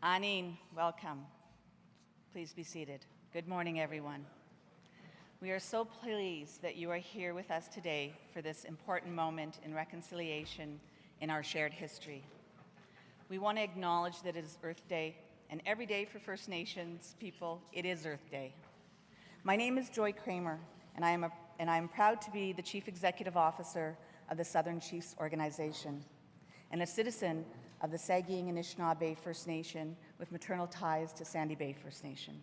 Anine, welcome. Please be seated. Good morning, everyone. We are so pleased that you are here with us today for this important moment in reconciliation in our shared history. We want to acknowledge that it is Earth Day, and every day for First Nations people, it is Earth Day. My name is Joy Kramer, and I am proud to be the Chief Executive Officer of the Southern Chiefs Organization and a citizen of the Saugeen Anishinaabe First Nation with maternal ties to Sandy Bay First Nation.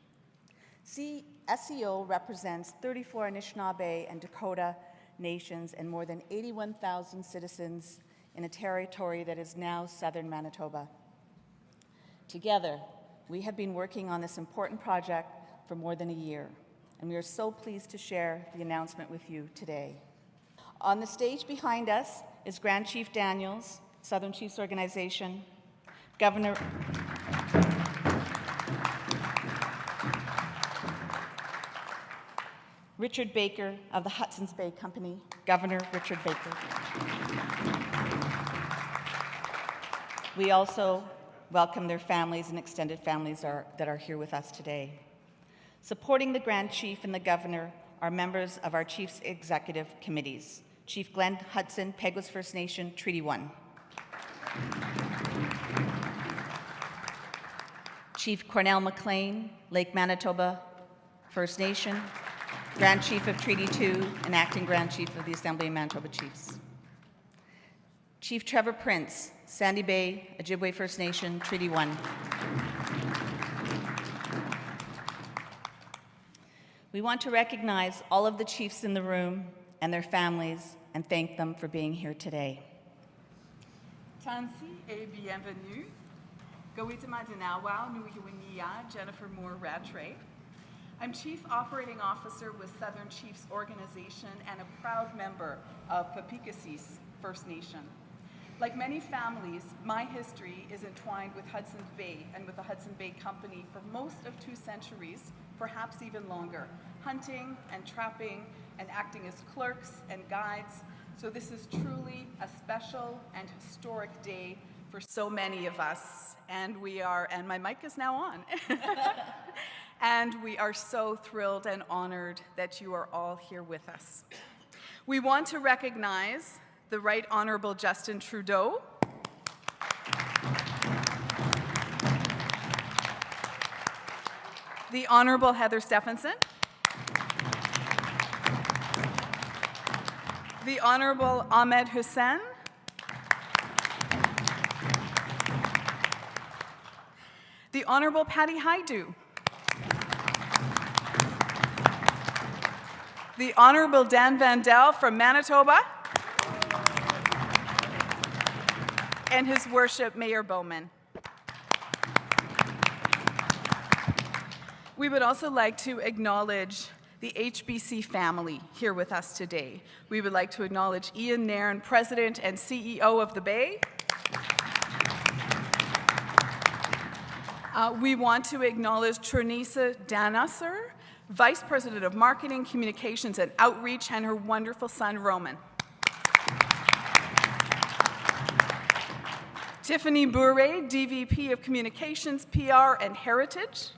SCO represents 34 Anishinaabe and Dakota nations and more than 81,000 citizens in a territory that is now southern Manitoba. Together, we have been working on this important project for more than a year, and we are so pleased to share the announcement with you today. On the stage behind us is Grand Chief Daniels, Southern Chiefs Organization, Governor Richard Baker of the Hudson's Bay Company, Governor Richard Baker. We also welcome their families and extended families that are here with us today. Supporting the Grand Chief and the Governor are members of our Chiefs Executive Committees. Chief Glenn Hudson, Peguis First Nation, Treaty 1. Chief Cornell McLean, Lake Manitoba First Nation, Grand Chief of Treaty 2 and Acting Grand Chief of the Assembly of Manitoba Chiefs. Chief Trevor Prince, Sandy Bay, Ojibwe First Nation, Treaty 1. We want to recognize all of the chiefs in the room and their families and thank them for being here today. Tansi et bienvenue. Gawitama Dinawau, Nuiwiniya, Jennifer Moore Rattray. I'm Chief Operating Officer with Southern Chiefs Organization and a proud member of Papikasis First Nation. Like many families, my history is entwined with Hudson's Bay and with the Hudson Bay Company for most of 2 centuries, perhaps even longer, hunting and trapping and acting as clerks and guides. So this is truly a special and historic day for so many of us, and my mic is now on. And we are so thrilled and honored that you are all here with us. We want to recognize the Right Honorable Justin Trudeau, the Honorable Heather Steffensen, the Honorable Ahmed Hussein, the Honorable Patty Haidu, the Honorable Dan Vandel from Manitoba, and His Worship Mayor Bowman. We would also like to acknowledge the HBC family here with us today. We would like to acknowledge Ian Nairn, President and CEO of the Bay. We want to acknowledge Trinisa Danusser, Vice President of Marketing, Communications, and Outreach, and her wonderful son, Roman. Tiffany Bourret, DVP of Communications, PR, and Heritage.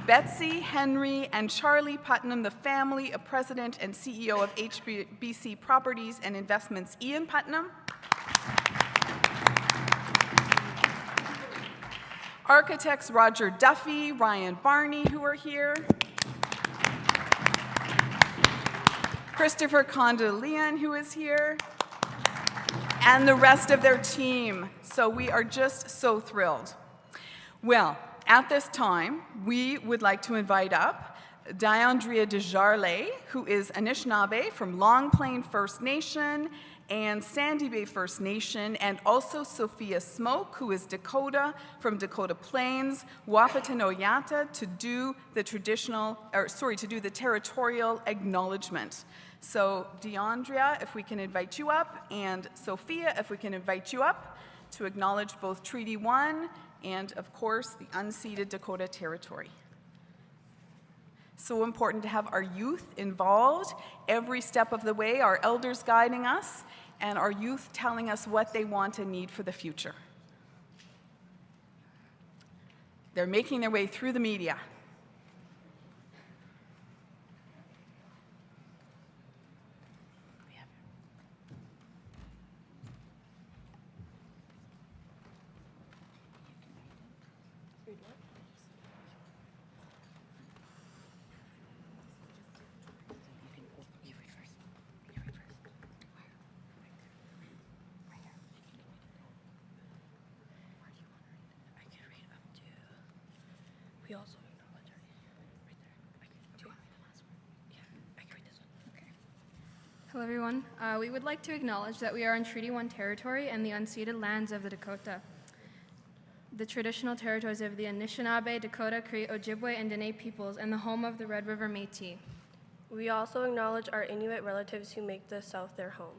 Betsy, Henry, and Charlie Putnam, the family of President and CEO of HBC Properties and Investments, Ian Putnam. Architects Roger Duffy, Ryan Barney, who are here. Christopher Condeleon, who is here. And the rest of their team. So we are just so thrilled. Well, at this time, we would like to invite up Diandrea Desjarlais, who is Anishinaabe from Long Plain First Nation and Sandy Bay First Nation, and also Sophia Smoke, who is Dakota from Dakota Plains, Wapatanoyata, to do the territorial acknowledgement. So, Diandrea, if we can invite you up, and Sophia, if we can invite you up to acknowledge both Treaty 1 and, of course, the unceded Dakota Territory. So important to have our youth involved every step of the way, our elders guiding us, and our youth telling us what they want and need for the future. They're making their way through the media. We also acknowledge right there. I can read this one. Okay. Hello, everyone. We would like to acknowledge that we are on Treaty 1 territory and the unceded lands of the Dakota, the traditional territories of the Anishinaabe, Dakota, Cree, Ojibwe, and Dene peoples, and the home of the Red River Métis. We also acknowledge our Inuit relatives who make the South their home.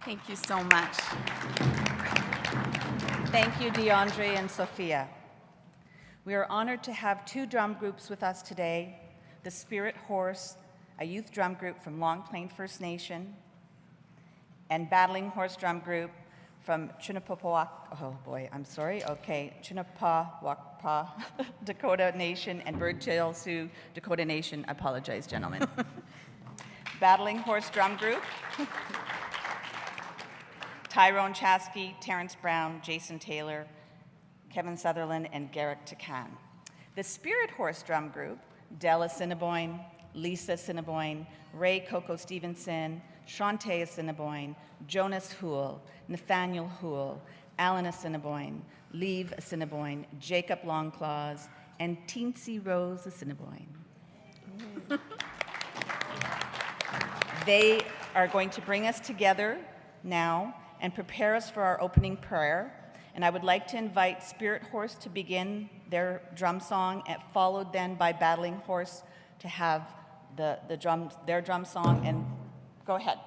Thank you so much. Thank you, DeAndre and Sophia. We are honored to have two drum groups with us today, the Spirit Horse, a youth drum group from Long Plain First Nation, and Battling Horse Drum Group from Chinapawakpa Dakota Nation and Birdtail Sioux Dakota Nation. I apologize, gentlemen. Battling Horse Drum Group. Tyrone Chaskey, Terrence Brown, Jason Taylor, Kevin Sutherland, and Garrick Takan. The Spirit Horse Drum Group, Della Assiniboine, Lisa Assiniboine, Ray Coco Stephenson, Shantae Assiniboine, Jonas Houle, Nathaniel Houle, Alan Assiniboine, Leave Assiniboine, Jacob Longclaws, and Teensy Rose Assiniboine. They are going to bring us together now and prepare us for our opening prayer. And I would like to invite Spirit Horse to begin their drum song, and followed then by Battling Horse to have their drum song. And go ahead.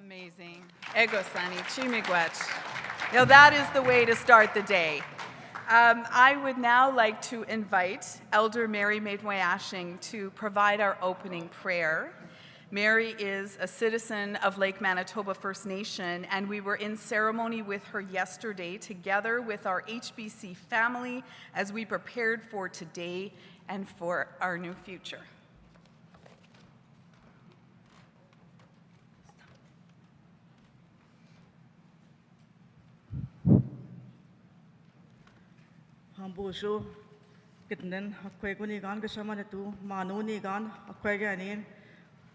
Amazing. Egosani, chimigwech. Now that is the way to start the day. I would now like to invite Elder Mary Maidwayashing to provide our opening prayer. Mary is a citizen of Lake Manitoba First Nation, and we were in ceremony with her yesterday together with our HBC family as we prepared for today and for our new future. Hambusu kitnen akweguni gan kesamanatu manuni gan akwegani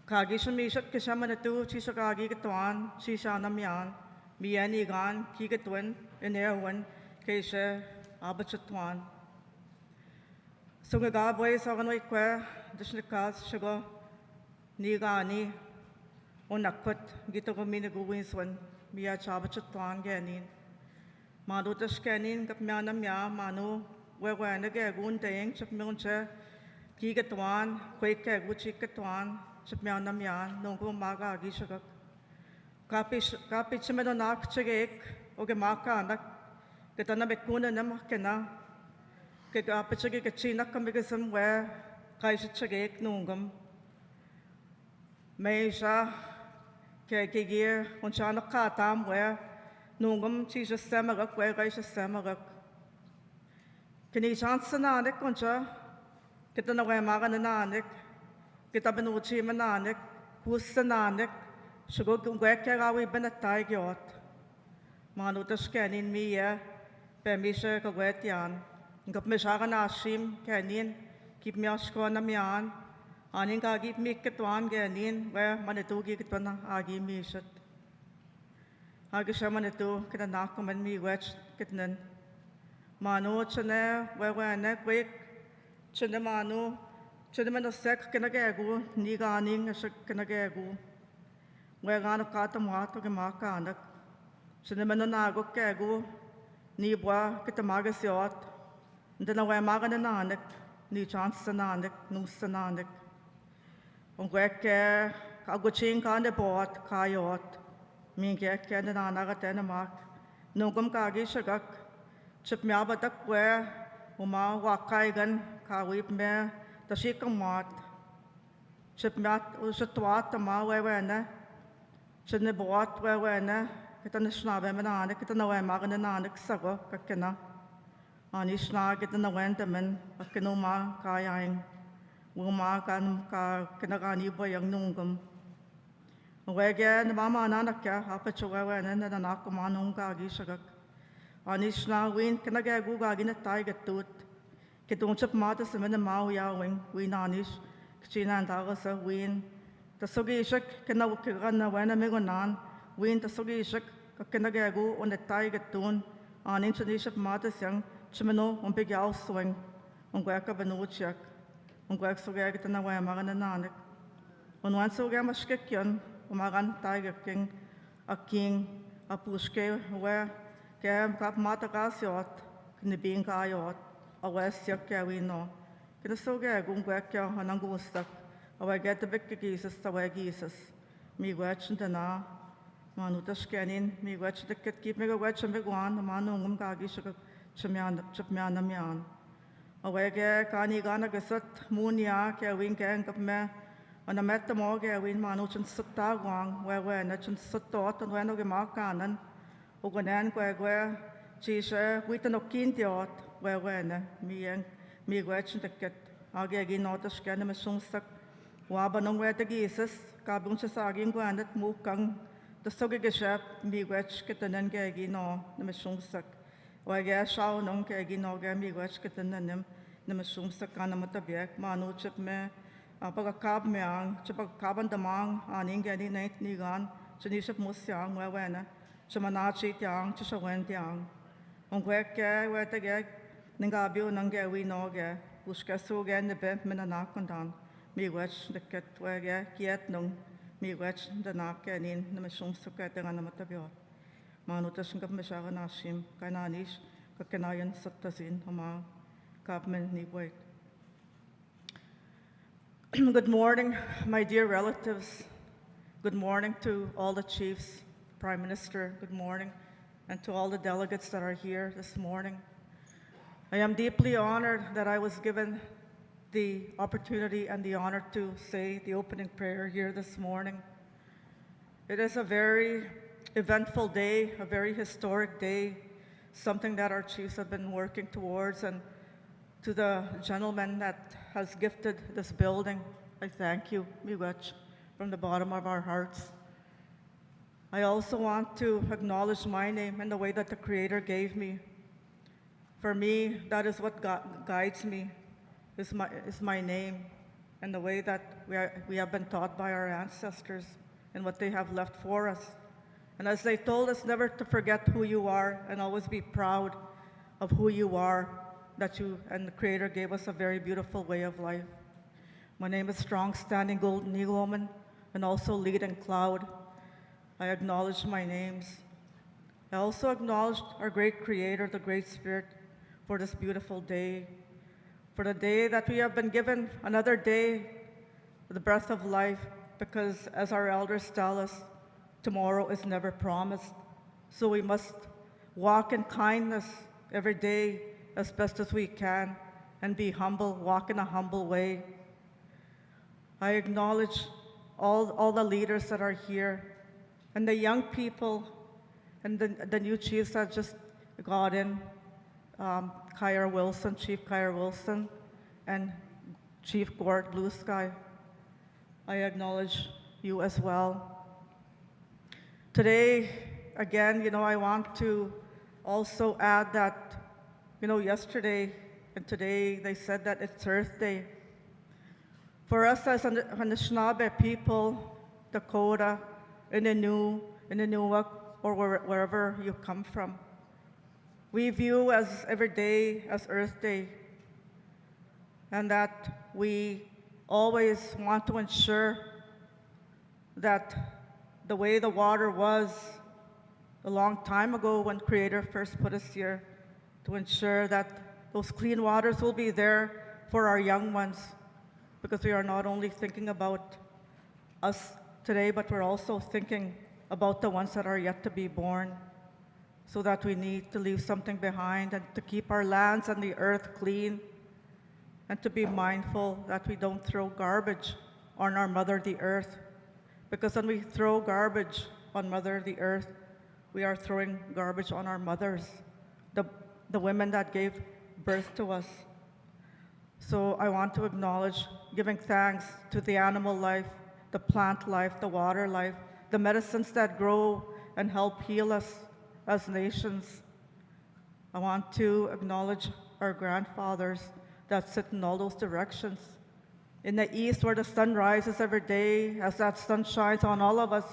kagi sumisat kesamanatu sisakagi ketwan sisanamyan miani gan kiketwen enewan kese abatsatwan sungaga boy saganoi kwe disnikas sugo nigani onakut gitogomine guwinswan miya chabatsatwan ganin Manu tas kanin kap mianam ya manu wewana ke gun teng chap miunche ki ketwan kwe ke guchi ketwan chap mianam ya nongko maga agi sagak kapi chimeno nak chegek oge maka anak ketana bekuna nam kena ke kapi chege ke china kamigasam we kaisi chegek nungam meisa ke gear onchana katam we Nungam Jesus samagak, where I samagak. Can he chance an anik, concha? Get an away magan an anik, get up an uchi mananik, who's an anik, should go to where we been a tiger yacht. Manuta scanning me, Pemisha Kawetian, got Mishagan Ashim, Canyon, keep me a squanamian, Aninka give me Ketwan Ganin, where Manitou get one agi mishat. Agishamanatu kita nakaman mi wech kitnen manu chane wewane quick chane manu chane mano sek kinagagu ni ganing asik kinagagu wegano katamat ke makanak chane mano nago kegu ni bwa kita magasiot ndana we magananak ni chance nanak nusananak ongweke kaguching kande bot kayot Minke kena nana tena mak nungkum kagi sagak chip me abatak we uma wakai gan kawip me tashikam mat chip mat ushatwat ma wewene, chinibwat wewene, kita nishnabe menane, kita nawe maganane sago, kakena, anishna kita nawente men, akinuma kayaing, wuma kan ka kinagani boyang nungum. Wege na mama nanakya, apachwewene, na nakumanung kagi shagak. Anishna win kinagagu gagina taigatut. Kitong chip mata sa mga mau yawing, win anish, kachina ang taga sa win. Tasugi ishak, kinawakigan na wena megonan, win tasugi ishak, kakinagagu on the taigatun, anin chanishap mata siyang, chimano, umpigyaw swing, ungweka banuchyak, ungwek sugagita na wema na nanik. Unwan sugay maskik yun, umagan taigaking, aking, apushke, we, kaya kap mata kasyot, kinibing kayot, awes yak kaya wino. Kinasuga gungwek kaya hanang gustak, away get the big Jesus, away Jesus. Mi wetch and na, manutas kenin, mi wetch the kit keep me a wetch and begwan, the manungum gagi shuk chapmiana mian. Away get kani gana gasut, munia, kaya wing gang of me, and I met the morgue, win manuch and sutagwang, where nuch and sutot and when of the markanan, uganan kwe, chisha, wit and okintiot. Wewene, mi gwetchen de ket, agi agi notas kenne me sungstak, waba nong wete gises, kabung sa saging gwanet mukang, the sogi geshep, mi gwetch ketanen gagi no, ne me sungstak, wege shaw nong gagi no ge mi gwetch ketanen ne me sungstak kana matabiek, manu chip me, pagkakab me ang, chapagkaban damang, aning gani nait nigan, chaniship musyang, wewene, chamanachi tiang, chishawen tiang. Ongweke wete ge, Ningabio nange we no ge, Uska so ge ne be menanakondan, mi wetch the ket wege, kiet nung, mi wetch the nake in the machine suket and amatabio. Manutasing of Meshagan Ashim, Kananish, Kakanayan Sutazin, Hama, Kapman ni wait. Good morning, my dear relatives. Good morning to all the chiefs, Prime Minister, good morning, and to all the delegates that are here this morning. I am deeply honored that I was given the opportunity and the honor to say the opening prayer here this morning. It is a very eventful day, a very historic day, something that our chiefs have been working towards. And to the gentleman that has gifted this building, I thank you, miigwech, from the bottom of our hearts. I also want to acknowledge my name and the way that the Creator gave me. For me, that is what guides me, is my name, and the way that we have been taught by our ancestors and what they have left for us. And as they told us never to forget who you are and always be proud of who you are, that you and the Creator gave us a very beautiful way of life. My name is Strong Standing Golden Eagle Woman and also Lead and Cloud. I acknowledge my names. I also acknowledge our great Creator, the Great Spirit, for this beautiful day, for the day that we have been given another day, the breath of life, because as our elders tell us, tomorrow is never promised. So we must walk in kindness every day as best as we can and be humble, walk in a humble way. I acknowledge all the leaders that are here and the young people and the new chiefs that just got in. Kyra Wilson, Chief Kyra Wilson, and Chief Gord Blue Sky. I acknowledge you as well. Today, again, I want to also add that, yesterday and today they said that it's Earth Day. For us as Anishinaabe people, Dakota, Inuit, or wherever you come from, we view as every day as Earth Day, and that we always want to ensure that the way the water was a long time ago when Creator first put us here, to ensure that those clean waters will be there for our young ones, because we are not only thinking about us today, but we're also thinking about the ones that are yet to be born. So that we need to leave something behind and to keep our lands and the earth clean, and to be mindful that we don't throw garbage on our Mother the Earth. Because when we throw garbage on Mother the Earth, we are throwing garbage on our mothers, the women that gave birth to us. So I want to acknowledge giving thanks to the animal life, the plant life, the water life, the medicines that grow and help heal us as nations. I want to acknowledge our grandfathers that sit in all those directions. In the east, where the sun rises every day, as that sun shines on all of us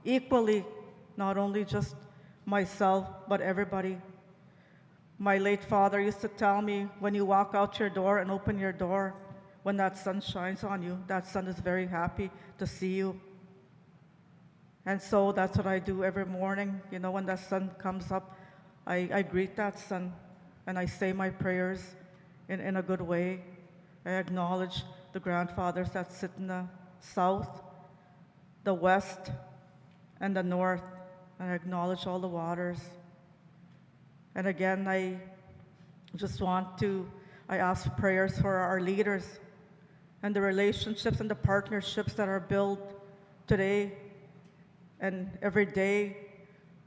equally, not only just myself, but everybody. My late father used to tell me, when you walk out your door and open your door, when that sun shines on you, that sun is very happy to see you. And so that's what I do every morning. You know, when that sun comes up, I greet that sun and I say my prayers in a good way. I acknowledge the grandfathers that sit in the south, the west, and the north. And I acknowledge all the waters. And again, I ask prayers for our leaders and the relationships and the partnerships that are built today and every day,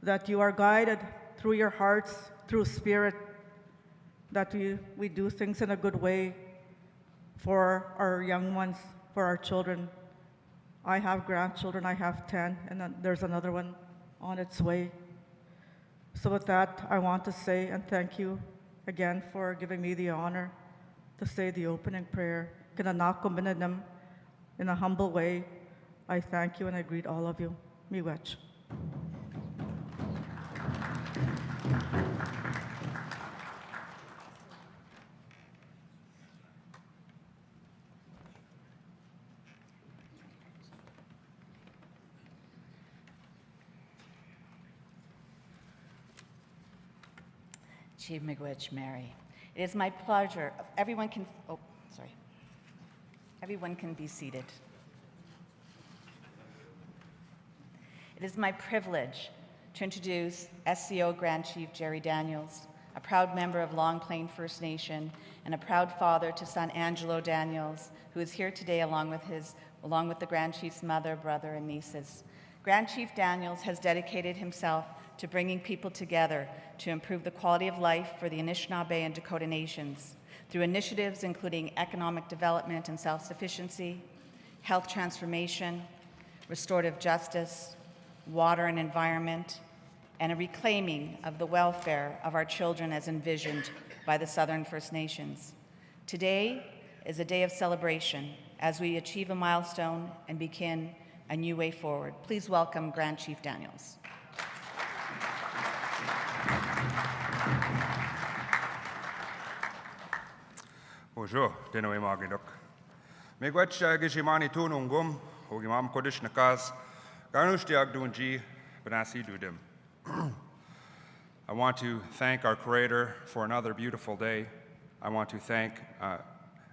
that you are guided through your hearts, through spirit, that we do things in a good way for our young ones, for our children. I have grandchildren, I have 10, and then there's another one on its way. So with that, I want to say and thank you again for giving me the honor to say the opening prayer. Kinanak ko minanam, in a humble way, I thank you and I greet all of you. Miigwech. Chief Miigwech Mary. It is my pleasure. Everyone can be seated. It is my privilege to introduce SCO Grand Chief Jerry Daniels, a proud member of Long Plain First Nation and a proud father to son Angelo Daniels, who is here today along with the Grand Chief's mother, brother, and nieces. Grand Chief Daniels has dedicated himself to bringing people together to improve the quality of life for the Anishinaabe and Dakota nations through initiatives including economic development and self-sufficiency, health transformation, restorative justice, water and environment, and a reclaiming of the welfare of our children as envisioned by the Southern First Nations. Today is a day of celebration as we achieve a milestone and begin a new way forward. Please welcome Grand Chief Daniels. Bonjour, Denoe Magidok. Miigwech Gishimani Tunungum, Ogimam Kodesh Nakas, Garnushtiag Dunji, Banasi Dudim. I want to thank our Creator for another beautiful day. I want to thank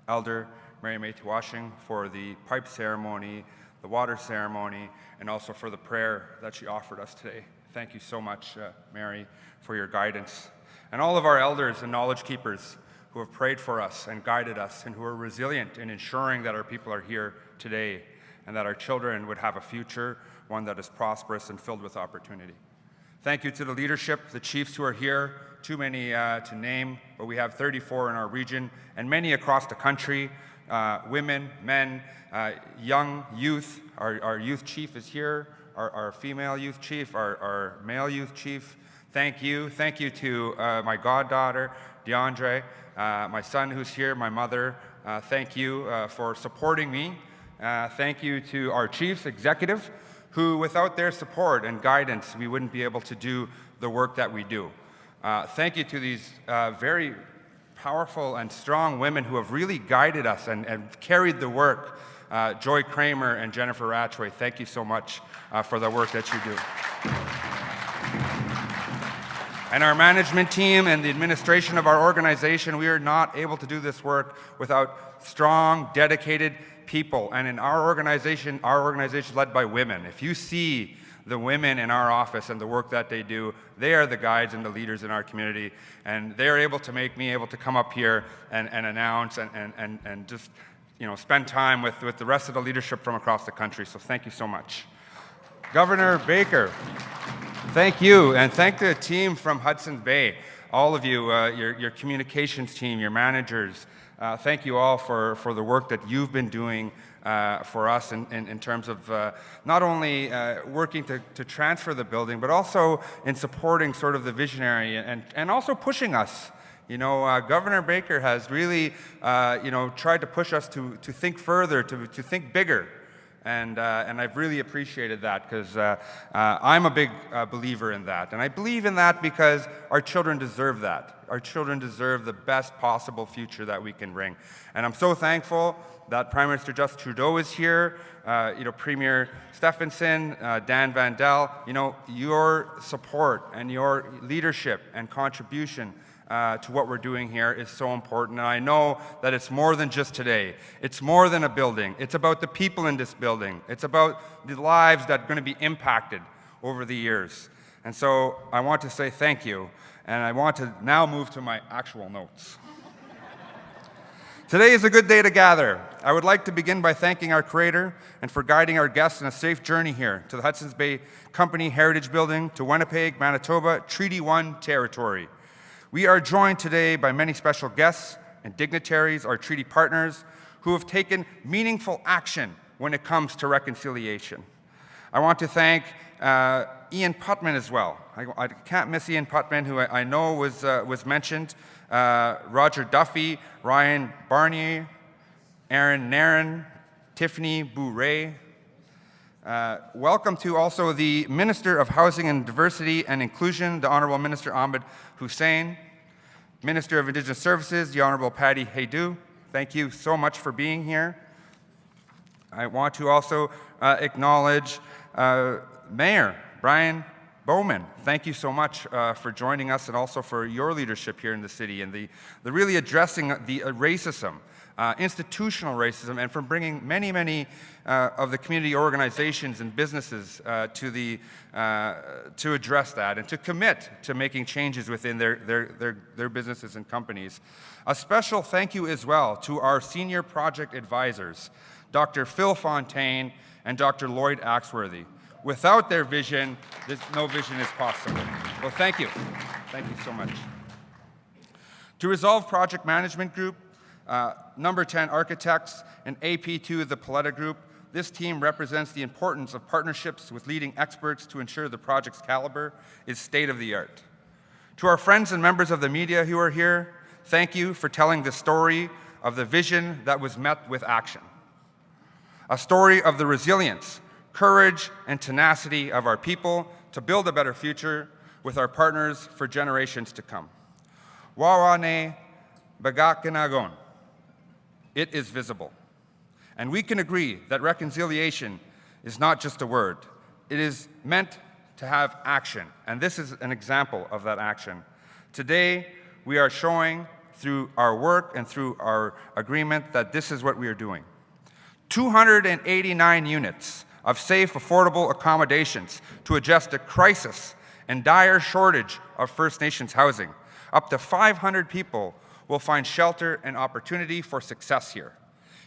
Elder Mary May Tuwashing for the pipe ceremony, the water ceremony, and also for the prayer that she offered us today. Thank you so much, Mary, for your guidance. And all of our elders and knowledge keepers who have prayed for us and guided us and who are resilient in ensuring that our people are here today and that our children would have a future, one that is prosperous and filled with opportunity. Thank you to the leadership, the chiefs who are here, too many to name, but we have 34 in our region and many across the country, women, men, young youth. Our youth chief is here, our female youth chief, our male youth chief. Thank you. Thank you to my goddaughter, DeAndre, my son who's here, my mother. Thank you for supporting me. Thank you to our chiefs, executive, who without their support and guidance, we wouldn't be able to do the work that we do. Thank you to these very powerful and strong women who have really guided us and carried the work. Joy Kramer and Jennifer Ratchway, thank you so much for the work that you do. And our management team and the administration of our organization, we are not able to do this work without strong, dedicated people. And in our organization is led by women. If you see the women in our office and the work that they do, they are the guides and the leaders in our community. And they are able to make me able to come up here and announce and just spend time with the rest of the leadership from across the country. So thank you so much. Governor Baker, thank you, and thank the team from Hudson Bay, all of you, your communications team, your managers. Thank you all for the work that you've been doing for us in terms of not only working to transfer the building, but also in supporting sort of the visionary and also pushing us. Governor Baker has really, tried to push us to think further, to think bigger. And I've really appreciated that because I'm a big believer in that. And I believe in that because our children deserve that. Our children deserve the best possible future that we can bring. And I'm so thankful that Prime Minister Justin Trudeau is here, Premier Steffensen, Dan Vandel. Your support and your leadership and contribution to what we're doing here is so important. And I know that it's more than just today. It's more than a building. It's about the people in this building. It's about the lives that are going to be impacted over the years. And so I want to say thank you. And I want to now move to my actual notes. Today is a good day to gather. I would like to begin by thanking our Creator and for guiding our guests in a safe journey here to the Hudson's Bay Company Heritage Building, to Winnipeg, Manitoba, Treaty 1 territory. We are joined today by many special guests and dignitaries, our treaty partners, who have taken meaningful action when it comes to reconciliation. I want to thank Ian Putman as well. I can't miss Ian Putman, who I know was mentioned, Roger Duffy, Ryan Barnier, Aaron Nairn, Tiffany Bourret. Welcome to also the Minister of Housing and Diversity and Inclusion, the Honourable Minister Ahmed Hussein, Minister of Indigenous Services, the Honourable Patty Haydu. Thank you so much for being here. I want to also acknowledge Mayor Brian Bowman. Thank you so much for joining us and also for your leadership here in the city and the really addressing the racism, institutional racism, and for bringing many of the community organizations and businesses to address that and to commit to making changes within their businesses and companies. A special thank you as well to our senior project advisors, Dr. Phil Fontaine and Dr. Lloyd Axworthy. Without their vision, no vision is possible. Well, thank you. Thank you so much. To Resolve Project Management Group, Number 10 Architects, and AP2 the Paletta Group, this team represents the importance of partnerships with leading experts to ensure the project's caliber is state-of-the-art. To our friends and members of the media who are here, thank you for telling the story of the vision that was met with action. A story of the resilience, courage, and tenacity of our people to build a better future with our partners for generations to come. Wawane Bagakinagon. It is visible. And we can agree that reconciliation is not just a word. It is meant to have action. And this is an example of that action. Today, we are showing through our work and through our agreement that this is what we are doing. 289 units of safe, affordable accommodations to address the crisis and dire shortage of First Nations housing. Up to 500 people will find shelter and opportunity for success here.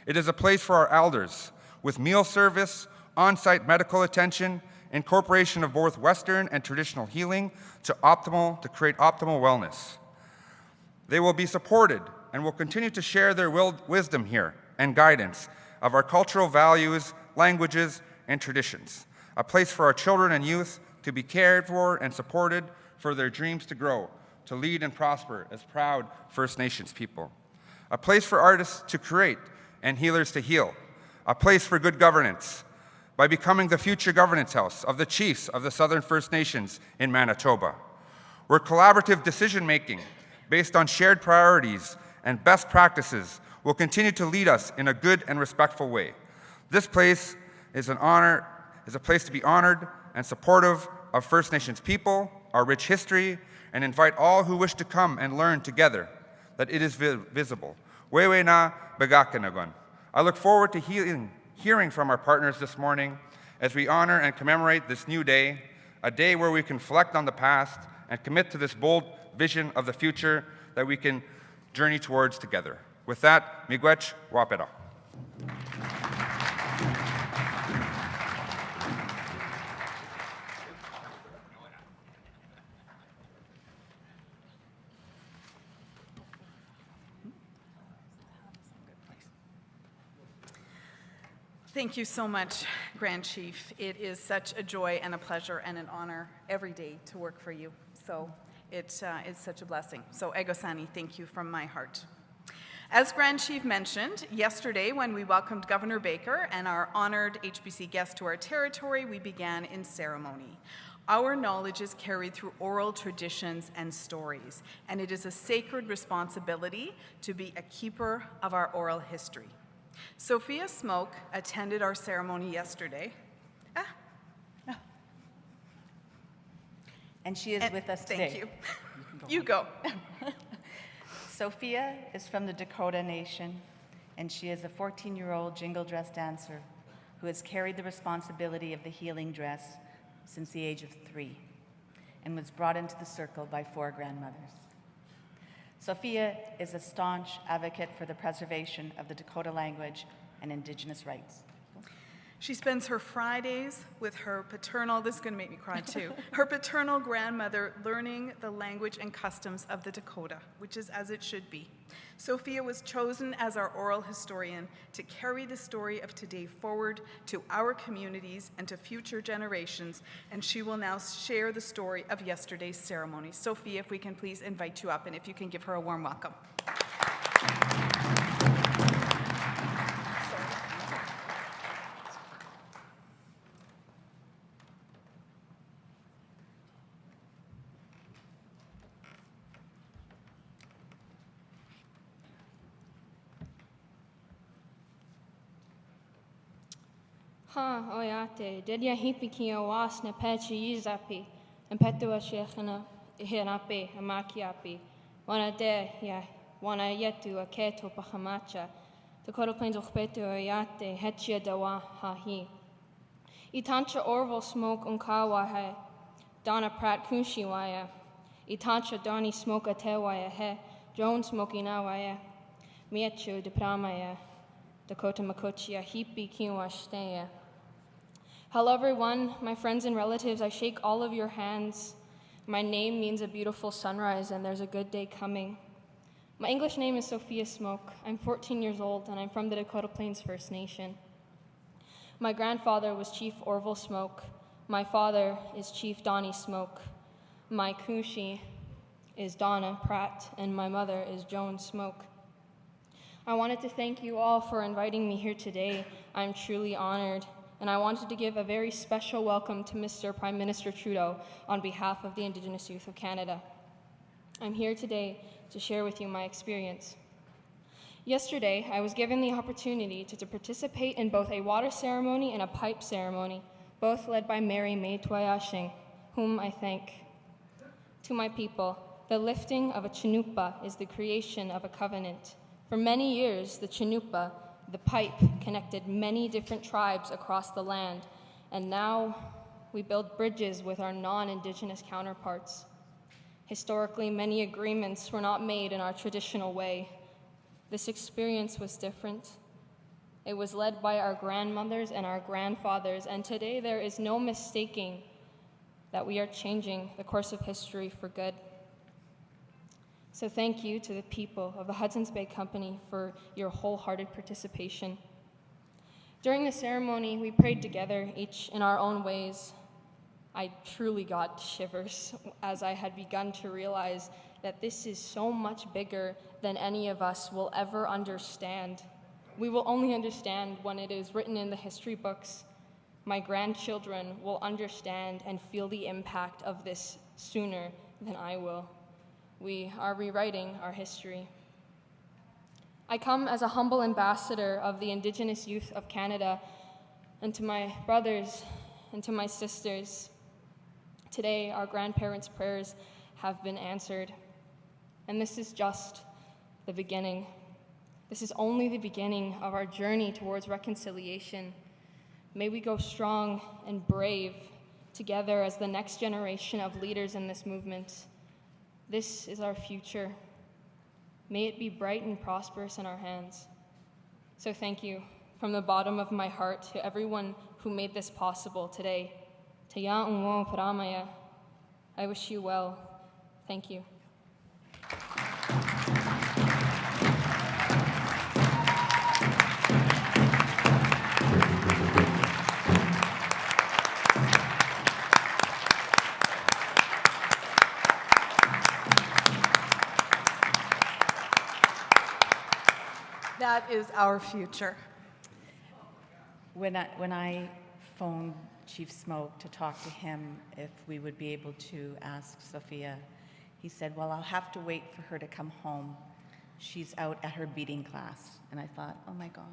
It is a place for our elders with meal service, on-site medical attention, incorporation of both Western and traditional healing to create optimal wellness. They will be supported and will continue to share their wisdom here and guidance of our cultural values, languages, and traditions. A place for our children and youth to be cared for and supported for their dreams to grow, to lead and prosper as proud First Nations people. A place for artists to create and healers to heal. A place for good governance by becoming the future governance house of the chiefs of the Southern First Nations in Manitoba, where collaborative decision-making based on shared priorities and best practices will continue to lead us in a good and respectful way. This place is a place to be honored and supportive of First Nations people, our rich history, and invite all who wish to come and learn together that it is visible. Wewe na Bagakinagon. I look forward to hearing from our partners this morning as we honor and commemorate this new day, a day where we can reflect on the past and commit to this bold vision of the future that we can journey towards together. With that, miigwech wapera. Thank you so much, Grand Chief. It is such a joy and a pleasure and an honor every day to work for you. So it's such a blessing. So Egosani, thank you from my heart. As Grand Chief mentioned, yesterday when we welcomed Governor Baker and our honored HBC guest to our territory, we began in ceremony. Our knowledge is carried through oral traditions and stories, and it is a sacred responsibility to be a keeper of our oral history. Sophia Smoke attended our ceremony yesterday. And she is with us today. Thank you. You go. Sophia is from the Dakota Nation, and she is a 14-year-old jingle dress dancer who has carried the responsibility of the healing dress since the age of 3 and was brought into the circle by 4 grandmothers. Sophia is a staunch advocate for the preservation of the Dakota language and Indigenous rights. She spends her Fridays with her paternal, this is going to make me cry too, her paternal grandmother learning the language and customs of the Dakota, which is as it should be. Sophia was chosen as our oral historian to carry the story of today forward to our communities and to future generations, and she will now share the story of yesterday's ceremony. Sophia, if we can please invite you up, and if you can give her a warm welcome. Ha oyate, dedia hipiki awas na pechi yizapi, and petua shechana hirape, amakiapi, wana de ya, wana yetu a keto pachamacha, the Dakota Plains of Petu oyate, hetchia dawa hahi. Itancha orval smoke unkawa he, Donna Pratt kunshi waya, Itancha Donnie smoke atewaya he, Joan smoky nawaya, Miechu de pramaya, Dakota makochia hipi kinwashteya. Hello everyone, my friends and relatives, I shake all of your hands. My name means a beautiful sunrise and there's a good day coming. My English name is Sophia Smoke. I'm 14 years old and I'm from the Dakota Plains First Nation. My grandfather was Chief Orville Smoke. My father is Chief Donnie Smoke. My Kushi is Donna Pratt and my mother is Joan Smoke. I wanted to thank you all for inviting me here today. I'm truly honored. And I wanted to give a very special welcome to Mr. Prime Minister Trudeau on behalf of the Indigenous Youth of Canada. I'm here today to share with you my experience. Yesterday, I was given the opportunity to participate in both a water ceremony and a pipe ceremony, both led by Mary May Twayashing, whom I thank. To my people, the lifting of a Chinupa is the creation of a covenant. For many years, the Chinupa, the pipe, connected many different tribes across the land, and now we build bridges with our non-Indigenous counterparts. Historically, many agreements were not made in our traditional way. This experience was different. It was led by our grandmothers and our grandfathers, and today there is no mistaking that we are changing the course of history for good. So thank you to the people of the Hudson's Bay Company for your wholehearted participation. During the ceremony, we prayed together, each in our own ways. I truly got shivers as I had begun to realize that this is so much bigger than any of us will ever understand. We will only understand when it is written in the history books. My grandchildren will understand and feel the impact of this sooner than I will. We are rewriting our history. I come as a humble ambassador of the Indigenous Youth of Canada, and to my brothers and to my sisters, today our grandparents' prayers have been answered. And this is just the beginning. This is only the beginning of our journey towards reconciliation. May we go strong and brave together as the next generation of leaders in this movement. This is our future. May it be bright and prosperous in our hands. So thank you from the bottom of my heart to everyone who made this possible today. Taya unwo paramaya. I wish you well. Thank you. That is our future. When I phoned Chief Smoke to talk to him if we would be able to ask Sophia, he said, well, I'll have to wait for her to come home. She's out at her beading class. And I thought, oh my gosh.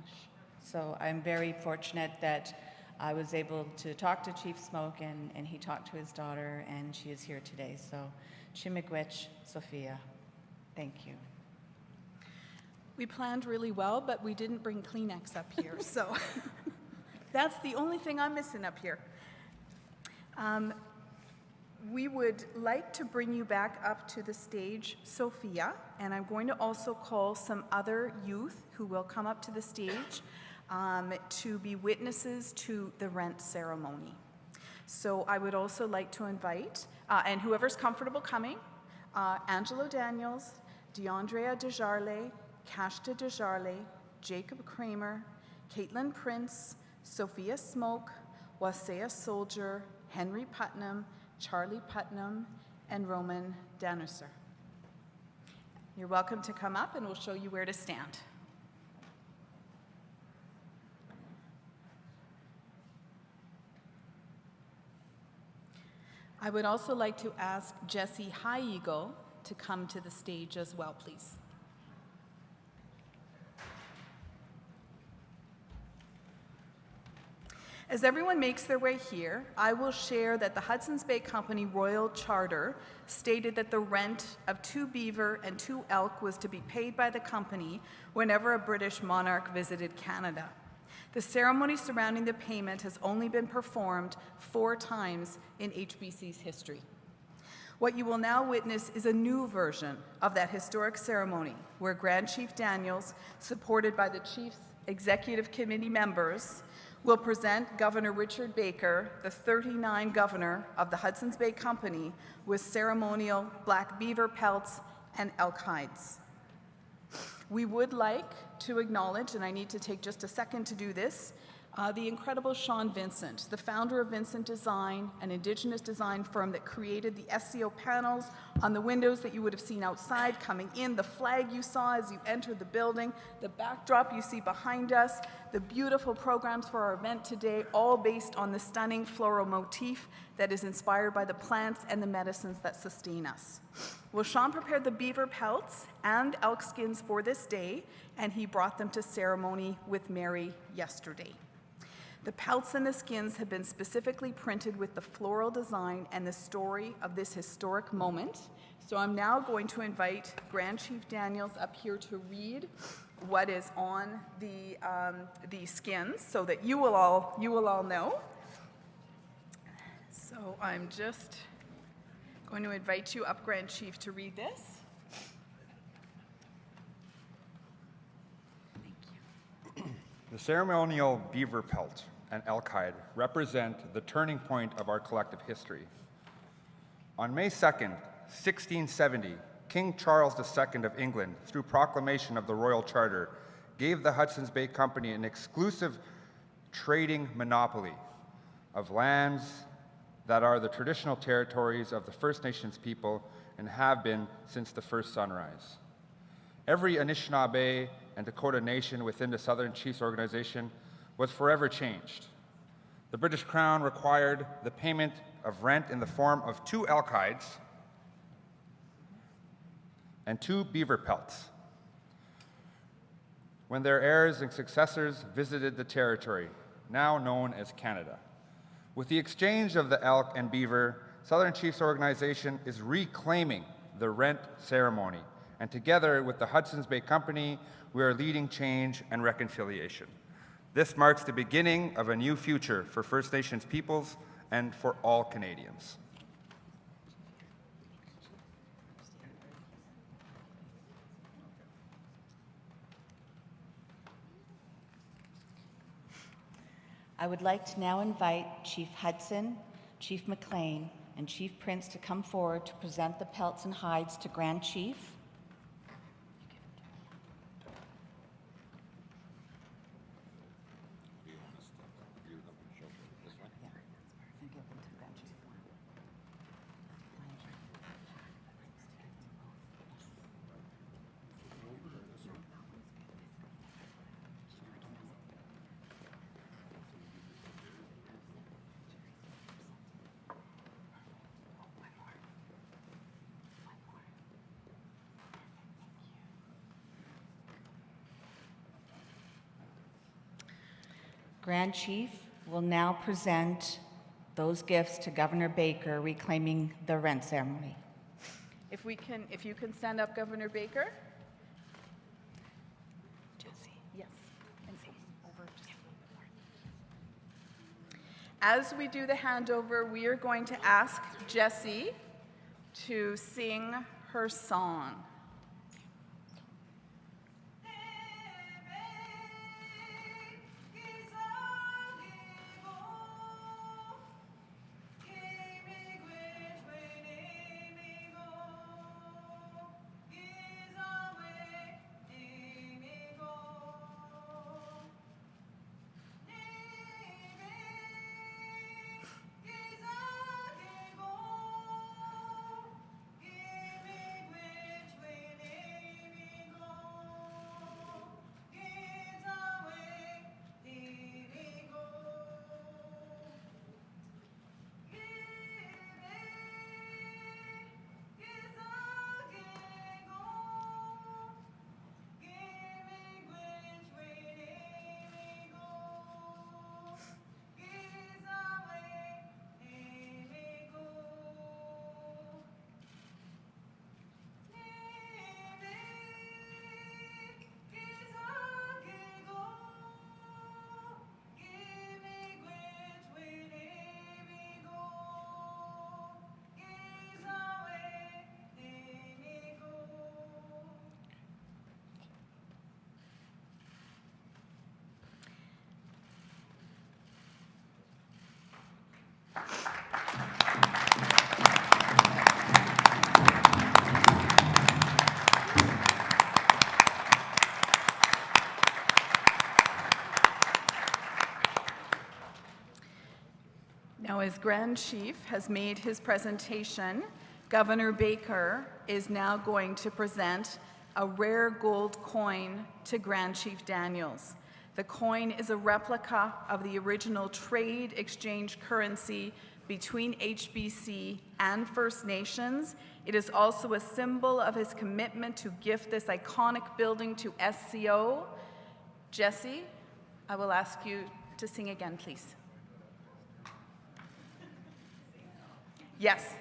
So I'm very fortunate that I was able to talk to Chief Smoke and he talked to his daughter and she is here today. So Chimigwech, Sophia, thank you. We planned really well, but we didn't bring Kleenex up here, so that's the only thing I'm missing up here. We would like to bring you back up to the stage, Sophia, and I'm going to also call some other youth who will come up to the stage to be witnesses to the rent ceremony. So I would also like to invite, and whoever's comfortable coming, Angelo Daniels, DeAndrea Desjarlais, Kashta Desjarlais, Jacob Kramer, Caitlin Prince, Sophia Smoke, Wasea Soldier, Henry Putnam, Charlie Putnam, and Roman Danusser. You're welcome to come up and we'll show you where to stand. I would also like to ask Jesse High Eagle to come to the stage as well, please. As everyone makes their way here, I will share that the Hudson's Bay Company Royal Charter stated that the rent of 2 beaver and 2 elk was to be paid by the company whenever a British monarch visited Canada. The ceremony surrounding the payment has only been performed 4 times in HBC's history. What you will now witness is a new version of that historic ceremony, where Grand Chief Daniels, supported by the Chief's Executive Committee members, will present Governor Richard Baker, the 39th governor of the Hudson's Bay Company, with ceremonial black beaver pelts and elk hides. We would like to acknowledge, and I need to take just a second to do this, the incredible Sean Vincent, the founder of Vincent Design, an Indigenous design firm that created the SCO panels on the windows that you would have seen outside coming in, the flag you saw as you entered the building, the backdrop you see behind us, the beautiful programs for our event today, all based on the stunning floral motif that is inspired by the plants and the medicines that sustain us. Well, Sean prepared the beaver pelts and elk skins for this day, and he brought them to ceremony with Mary yesterday. The pelts and the skins have been specifically printed with the floral design and the story of this historic moment. So I'm now going to invite Grand Chief Daniels up here to read what is on the skins so that you will all know. So I'm just going to invite you up, Grand Chief, to read this. Thank you. The ceremonial beaver pelt and elk hide represent the turning point of our collective history. On May 2nd, 1670, King Charles II of England, through proclamation of the Royal Charter, gave the Hudson's Bay Company an exclusive trading monopoly of lands that are the traditional territories of the First Nations people and have been since the first sunrise. Every Anishinaabe and Dakota nation within the Southern Chiefs organization was forever changed. The British Crown required the payment of rent in the form of 2 elk hides and 2 beaver pelts when their heirs and successors visited the territory, now known as Canada. With the exchange of the elk and beaver, Southern Chiefs organization is reclaiming the rent ceremony, and together with the Hudson's Bay Company, we are leading change and reconciliation. This marks the beginning of a new future for First Nations peoples and for all Canadians. I would like to now invite Chief Hudson, Chief McLean, and Chief Prince to come forward to present the pelts and hides to Grand Chief. Grand Chief will now present those gifts to Governor Baker, reclaiming the rent ceremony. If you can stand up, Governor Baker. Jesse. Yes. And see, over just a little bit more. As we do the handover, we are going to ask Jessie to sing her song. Now, as Grand Chief has made his presentation, Governor Baker is now going to present a rare gold coin to Grand Chief Daniels. The coin is a replica of the original trade exchange currency between HBC and First Nations. It is also a symbol of his commitment to gift this iconic building to SCO. Jessie, I will ask you to sing again, please. Yes.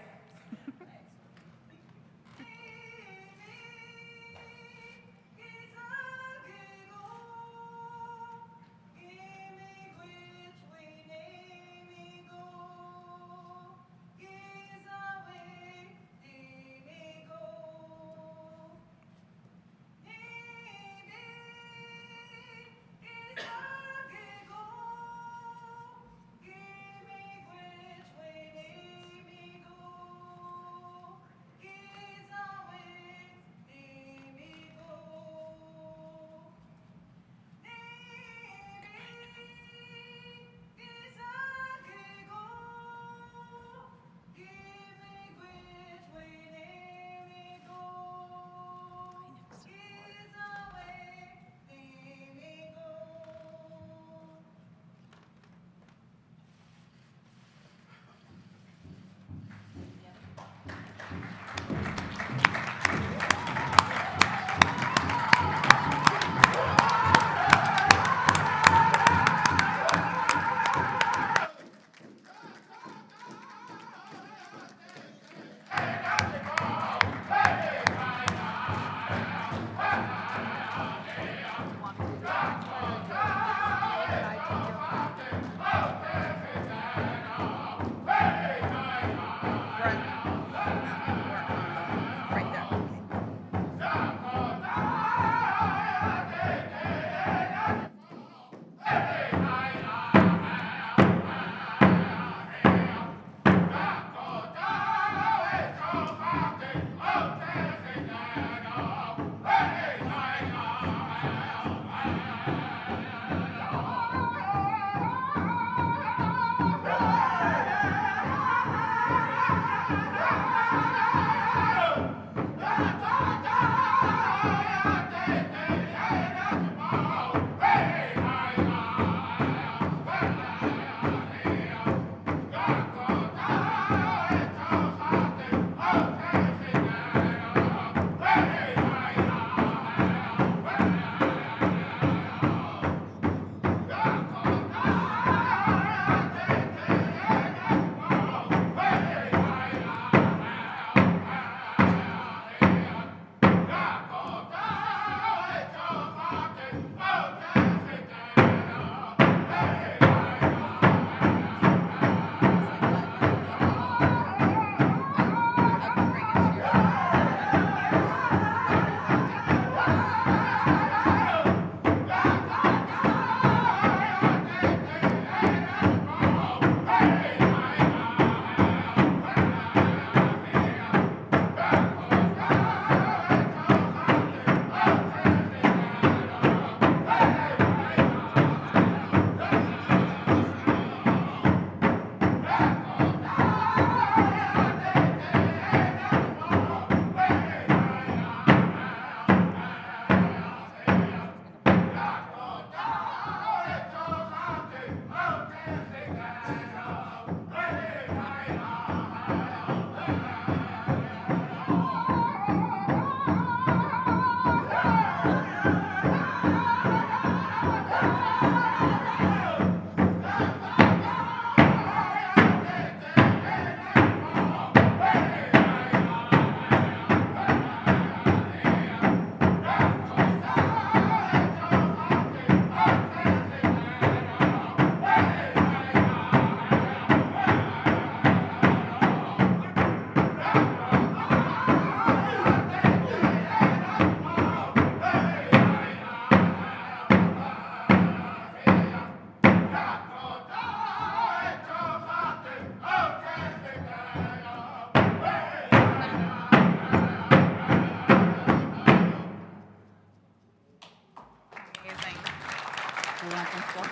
Do you want them to go?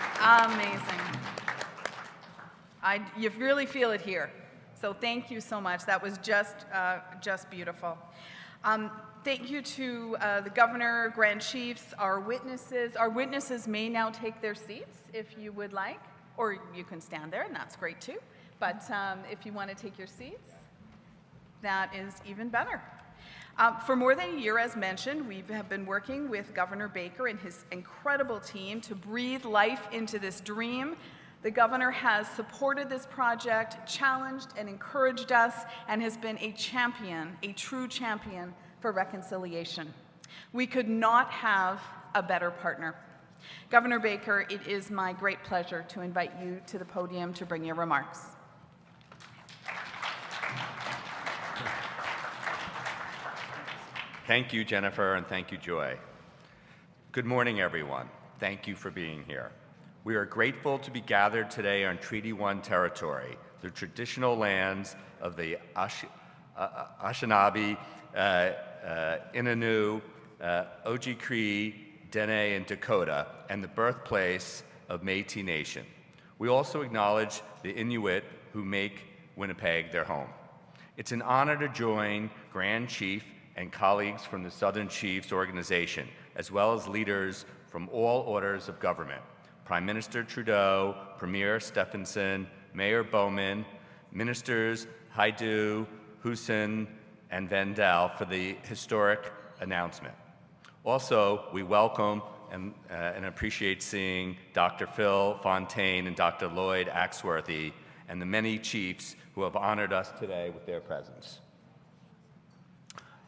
Amazing. You really feel it here. So thank you so much. That was just beautiful. Thank you to the Governor, Grand Chiefs, our witnesses. Our witnesses may now take their seats if you would like, or you can stand there, and that's great too. But if you want to take your seats, that is even better. For more than a year, as mentioned, we have been working with Governor Baker and his incredible team to breathe life into this dream. The Governor has supported this project, challenged and encouraged us, and has been a champion, a true champion for reconciliation. We could not have a better partner. Governor Baker, it is my great pleasure to invite you to the podium to bring your remarks. Thank you, Jennifer, and thank you, Joy. Good morning, everyone. Thank you for being here. We are grateful to be gathered today on Treaty 1 territory, the traditional lands of the Anishinaabe, Innu, Oji-Cree, Dene, and Dakota, and the birthplace of Métis Nation. We also acknowledge the Inuit who make Winnipeg their home. It's an honor to join Grand Chief and colleagues from the Southern Chiefs organization, as well as leaders from all orders of government: Prime Minister Trudeau, Premier Steffensen, Mayor Bowman, Ministers Haidu, Hudson, and Vandal for the historic announcement. Also, we welcome and appreciate seeing Dr. Phil Fontaine and Dr. Lloyd Axworthy and the many chiefs who have honored us today with their presence.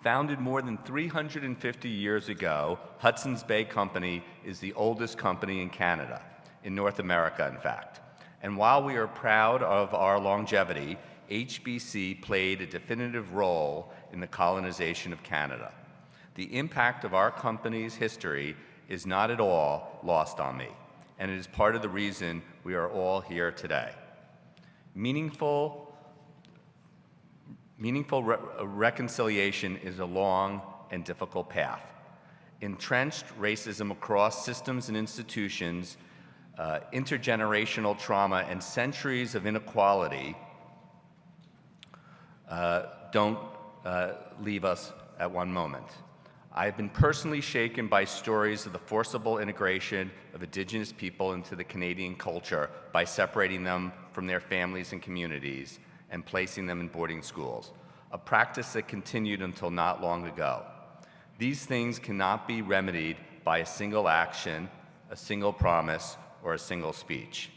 Founded more than 350 years ago, Hudson's Bay Company is the oldest company in Canada, in North America, in fact. And while we are proud of our longevity, HBC played a definitive role in the colonization of Canada. The impact of our company's history is not at all lost on me, and it is part of the reason we are all here today. Meaningful reconciliation is a long and difficult path. Entrenched racism across systems and institutions, intergenerational trauma, and centuries of inequality don't leave us at one moment. I have been personally shaken by stories of the forcible integration of Indigenous people into the Canadian culture by separating them from their families and communities and placing them in boarding schools, a practice that continued until not long ago. These things cannot be remedied by a single action, a single promise, or a single speech.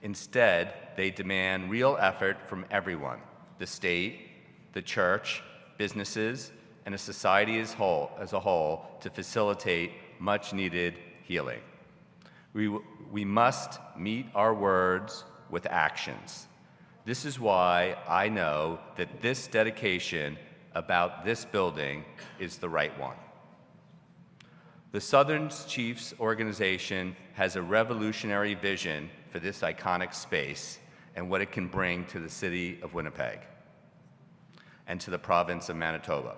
Instead, they demand real effort from everyone: the state, the church, businesses, and a society as a whole to facilitate much-needed healing. We must meet our words with actions. This is why I know that this dedication about this building is the right one. The Southern Chiefs organization has a revolutionary vision for this iconic space and what it can bring to the city of Winnipeg and to the province of Manitoba.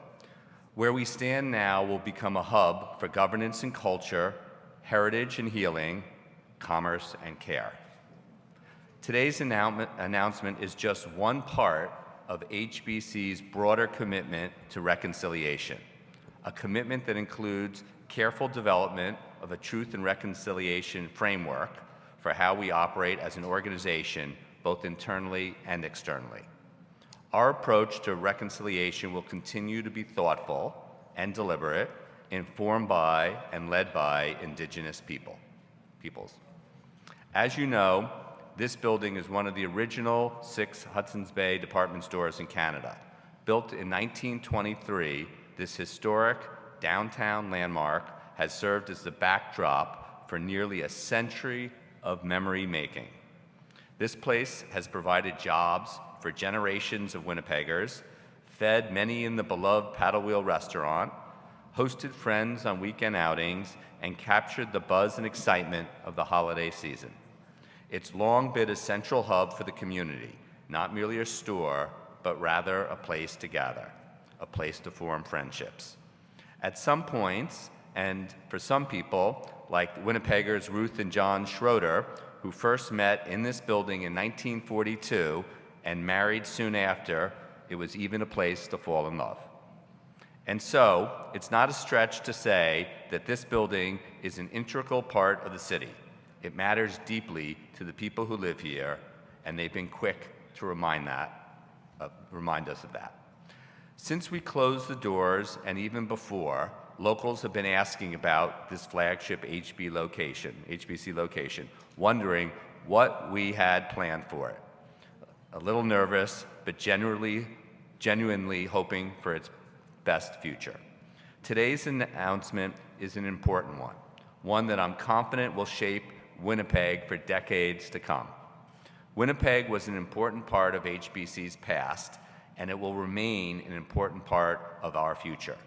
Where we stand now will become a hub for governance and culture, heritage and healing, commerce and care. Today's announcement is just one part of HBC's broader commitment to reconciliation, a commitment that includes careful development of a truth and reconciliation framework for how we operate as an organization, both internally and externally. Our approach to reconciliation will continue to be thoughtful and deliberate, informed by and led by Indigenous peoples. As you know, this building is one of the original 6 Hudson's Bay department stores in Canada. Built in 1923, this historic downtown landmark has served as the backdrop for nearly a century of memory making. This place has provided jobs for generations of Winnipeggers, fed many in the beloved Paddle Wheel restaurant, hosted friends on weekend outings, and captured the buzz and excitement of the holiday season. It's long been a central hub for the community, not merely a store, but rather a place to gather, a place to form friendships. At some points, and for some people, like Winnipeggers Ruth and John Schroeder, who first met in this building in 1942 and married soon after, it was even a place to fall in love. And so, it's not a stretch to say that this building is an integral part of the city. It matters deeply to the people who live here, and they've been quick to remind us of that. Since we closed the doors, and even before, locals have been asking about this flagship HBC location, wondering what we had planned for it. A little nervous, but genuinely hoping for its best future. Today's announcement is an important one that I'm confident will shape Winnipeg for decades to come. Winnipeg was an important part of HBC's past, and it will remain an important part of our future.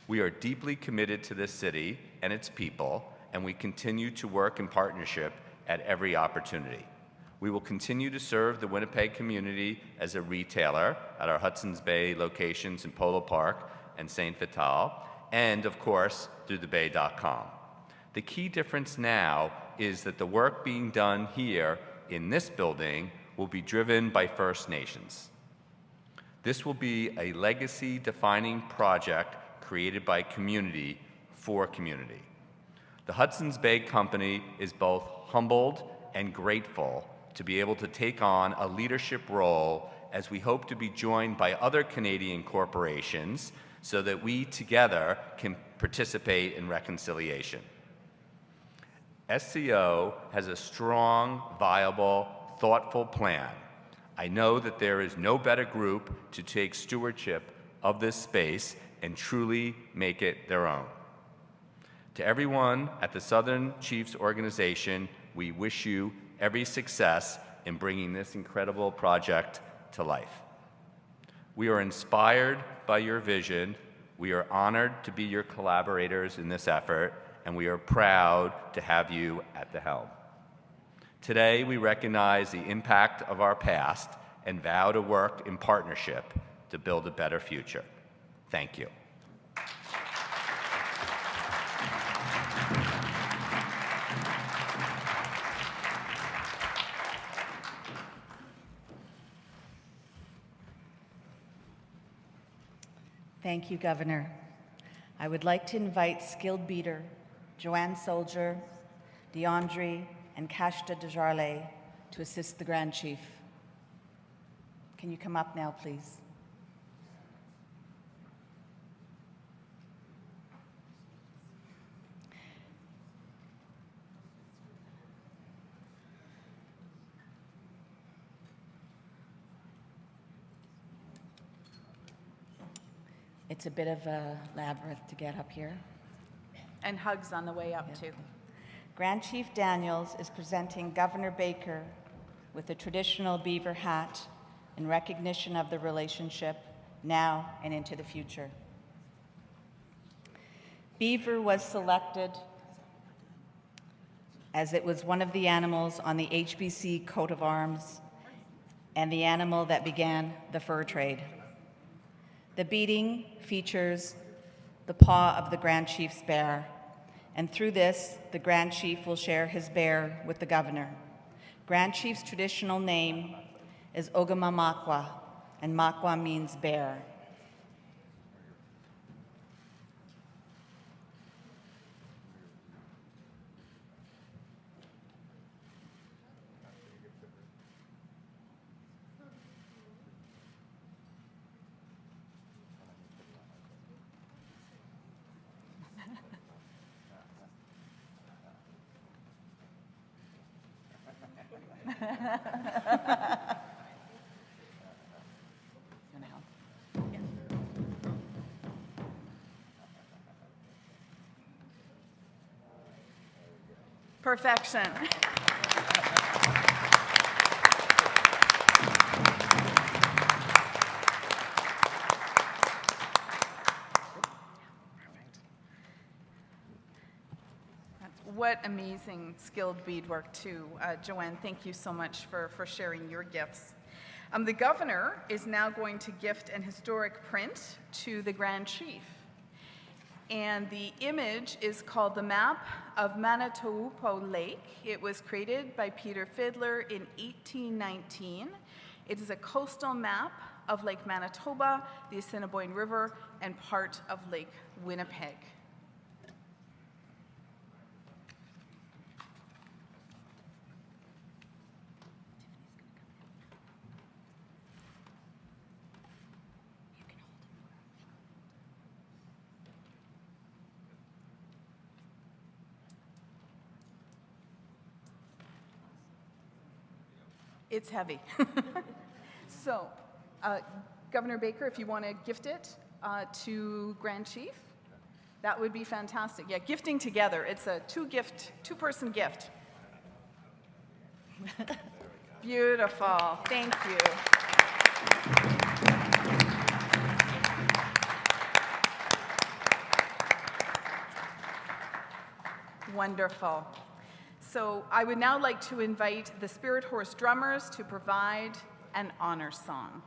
We are deeply committed to this city and its people, and we continue to work in partnership at every opportunity. We will continue to serve the Winnipeg community as a retailer at our Hudson's Bay locations in Polo Park and St. Vital, and of course, through thebay.com. The key difference now is that the work being done here in this building will be driven by First Nations. This will be a legacy-defining project created by community for community. The Hudson's Bay Company is both humbled and grateful to be able to take on a leadership role as we hope to be joined by other Canadian corporations so that we together can participate in reconciliation. SCO has a strong, viable, thoughtful plan. I know that there is no better group to take stewardship of this space and truly make it their own. To everyone at the Southern Chiefs organization, we wish you every success in bringing this incredible project to life. We are inspired by your vision. We are honored to be your collaborators in this effort, and we are proud to have you at the helm. Today, we recognize the impact of our past and vow to work in partnership to build a better future. Thank you. Thank you, Governor. I would like to invite skilled beater Joanne Soldier, DeAndre, and Kashta Desjarlais to assist the Grand Chief. Can you come up now, please? It's a bit of a labyrinth to get up here. And hugs on the way up, too. Grand Chief Daniels is presenting Governor Baker with a traditional beaver hat in recognition of the relationship now and into the future. Beaver was selected as it was one of the animals on the HBC coat of arms and the animal that began the fur trade. The beating features the paw of the Grand Chief's bear, and through this, the Grand Chief will share his bear with the Governor. Grand Chief's traditional name is Ogamamakwa, and Makwa means bear. Perfection. What amazing skilled beadwork, too. Joanne, thank you so much for sharing your gifts. The Governor is now going to gift an historic print to the Grand Chief. And the image is called the Map of Manitoba Lake. It was created by Peter Fiddler in 1819. It is a coastal map of Lake Manitoba, the Assiniboine River, and part of Lake Winnipeg. It's heavy. So, Governor Baker, if you want to gift it to Grand Chief, that would be fantastic. Yeah, gifting together. It's a two-person gift. Beautiful. Thank you. Wonderful. So I would now like to invite the Spirit Horse drummers to provide an honor song.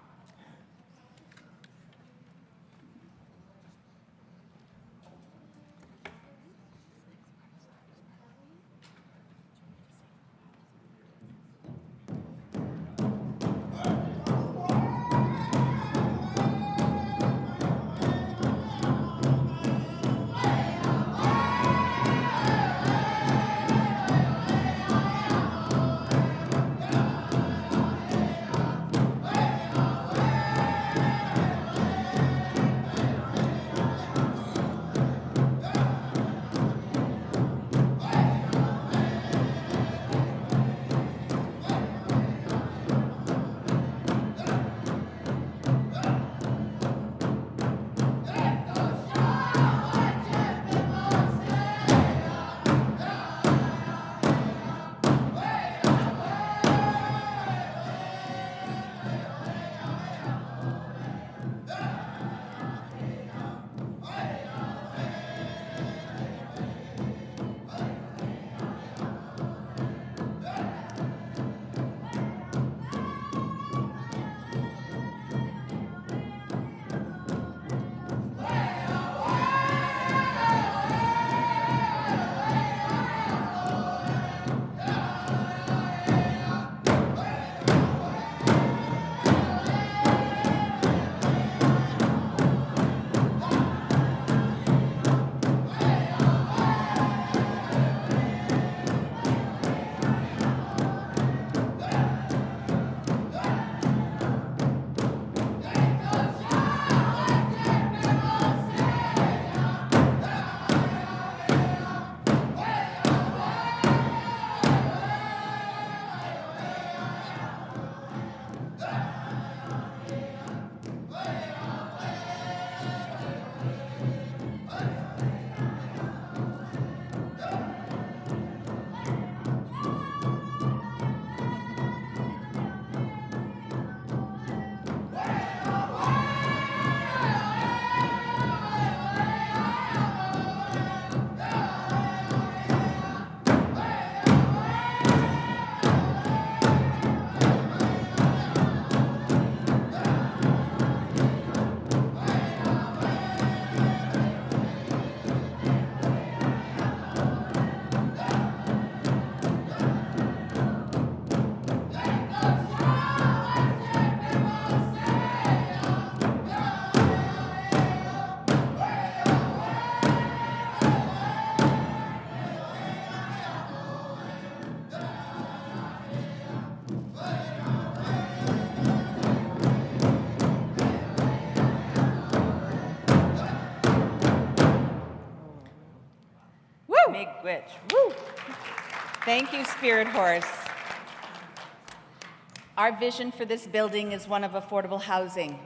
Miigwech. Woo! Thank you, Spirit Horse. Our vision for this building is one of affordable housing,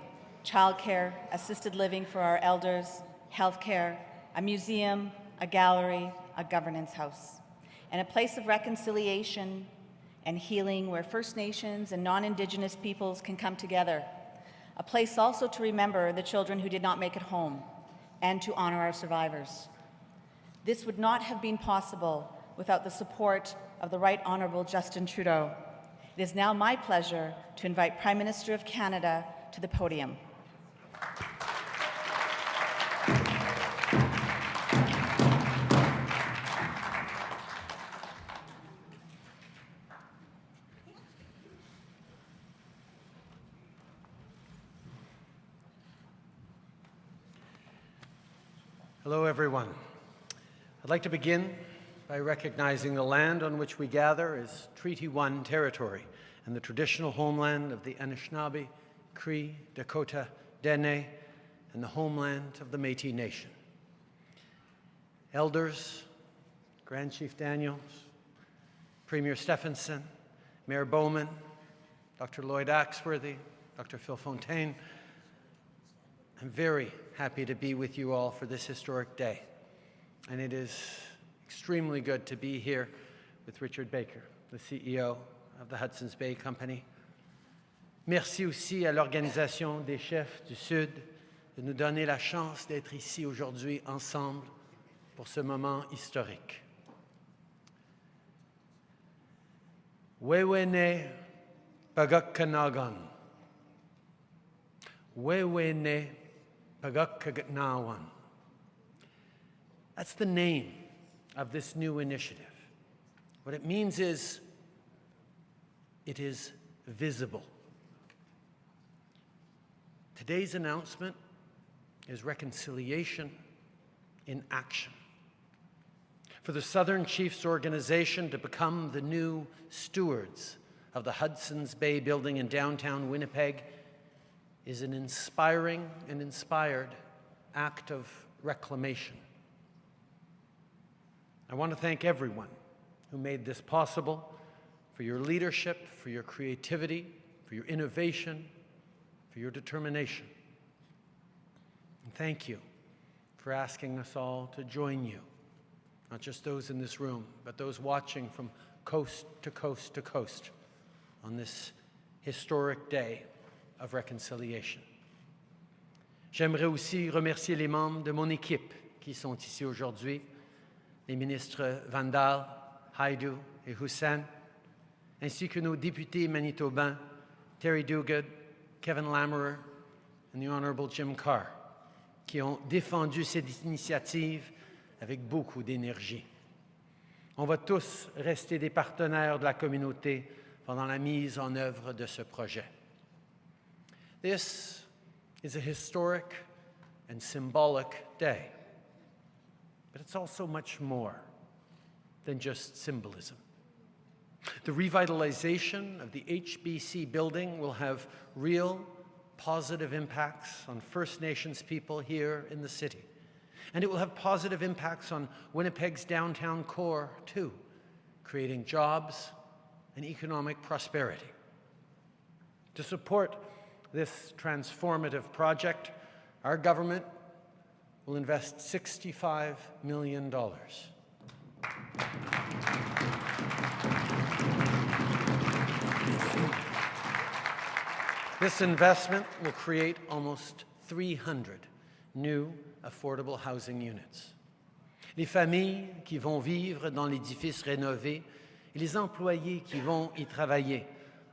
childcare, assisted living for our elders, healthcare, a museum, a gallery, a governance house, and a place of reconciliation and healing where First Nations and non-Indigenous peoples can come together. A place also to remember the children who did not make it home and to honor our survivors. This would not have been possible without the support of the Right Honourable Justin Trudeau. It is now my pleasure to invite Prime Minister of Canada to the podium. Hello, everyone. I'd like to begin by recognizing the land on which we gather is Treaty 1 territory and the traditional homeland of the Anishinaabe, Cree, Dakota, Dene, and the homeland of the Métis Nation. Elders, Grand Chief Daniels, Premier Steffensen, Mayor Bowman, Dr. Lloyd Axworthy, Dr. Phil Fontaine, I'm very happy to be with you all for this historic day. And it is extremely good to be here with Richard Baker, the CEO of the Hudson's Bay Company. Merci aussi à l'Organisation des chefs du Sud de nous donner la chance d'être ici aujourd'hui ensemble pour ce moment historique. Wewene Pagakanagan. Wewene Pagakagnawan. That's the name of this new initiative. What it means is it is visible. Today's announcement is reconciliation in action. For the Southern Chiefs organization to become the new stewards of the Hudson's Bay building in downtown Winnipeg is an inspiring and inspired act of reclamation. I want to thank everyone who made this possible, for your leadership, for your creativity, for your innovation, for your determination. And thank you for asking us all to join you, not just those in this room, but those watching from coast to coast to coast on this historic day of reconciliation. J'aimerais aussi remercier les membres de mon équipe qui sont ici aujourd'hui, les ministres Vandal, Haidu et Hudson, ainsi que nos députés manitobains Terry Duguid, Kevin Lamoureux and the Honourable Jim Carr, qui ont défendu cette initiative avec beaucoup d'énergie. On va tous rester des partenaires de la communauté pendant la mise en œuvre de ce projet. This is a historic and symbolic day, but it's also much more than just symbolism. The revitalization of the HBC building will have real positive impacts on First Nations people here in the city. And it will have positive impacts on Winnipeg's downtown core, too, creating jobs and economic prosperity. To support this transformative project, our government will invest $65 million. This investment will create almost 300 new affordable housing units. Les familles qui vont vivre dans l'édifice rénové et les employés qui vont y travailler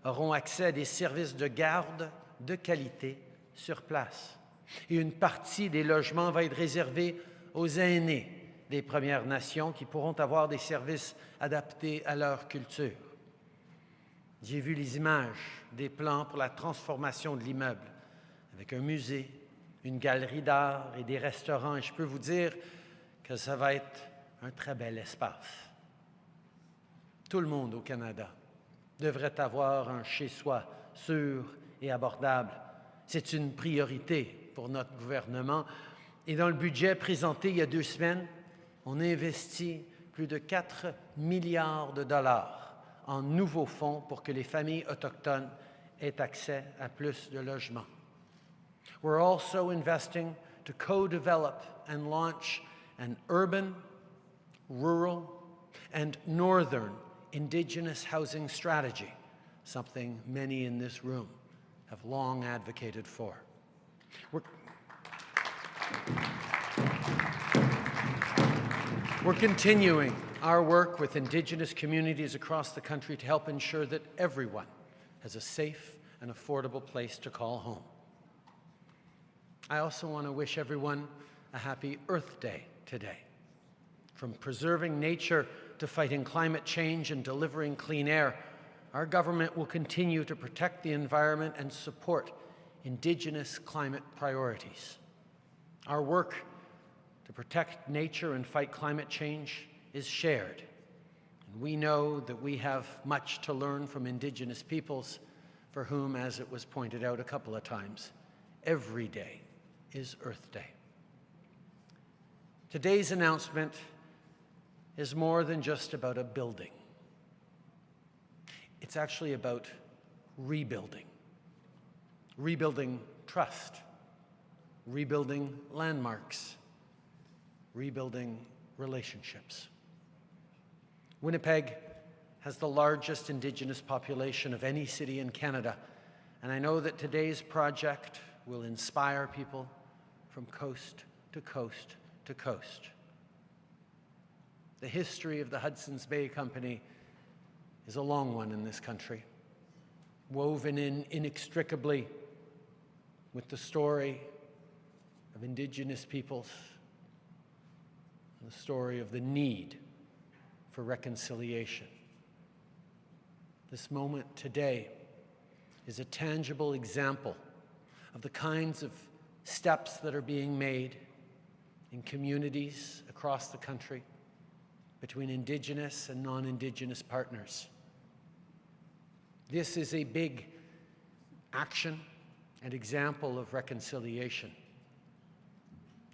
auront accès à des services de garde de qualité sur place. Et une partie des logements va être réservée aux aînés des Premières Nations qui pourront avoir des services adaptés à leur culture. J'ai vu les images des plans pour la transformation de l'immeuble avec un musée, une galerie d'art et des restaurants. Et je peux vous dire que ça va être un très bel espace. Tout le monde au Canada devrait avoir un chez-soi sûr et abordable. C'est une priorité pour notre gouvernement. Et dans le budget présenté il y a 2 semaines, on a investi plus de 4 milliards de dollars en nouveaux fonds pour que les familles autochtones aient accès à plus de logements. We're also investing to co-develop and launch an urban, rural, and northern Indigenous housing strategy, something many in this room have long advocated for. We're continuing our work with Indigenous communities across the country to help ensure that everyone has a safe and affordable place to call home. I also want to wish everyone a happy Earth Day today. From preserving nature to fighting climate change and delivering clean air, our government will continue to protect the environment and support Indigenous climate priorities. Our work to protect nature and fight climate change is shared. And we know that we have much to learn from Indigenous peoples for whom, as it was pointed out a couple of times, every day is Earth Day. Today's announcement is more than just about a building. It's actually about rebuilding. Rebuilding trust, rebuilding landmarks, rebuilding relationships. Winnipeg has the largest Indigenous population of any city in Canada, and I know that today's project will inspire people from coast to coast to coast. The history of the Hudson's Bay Company is a long one in this country, woven in inextricably with the story of Indigenous peoples and the story of the need for reconciliation. This moment today is a tangible example of the kinds of steps that are being made in communities across the country between Indigenous and non-Indigenous partners. This is a big action and example of reconciliation,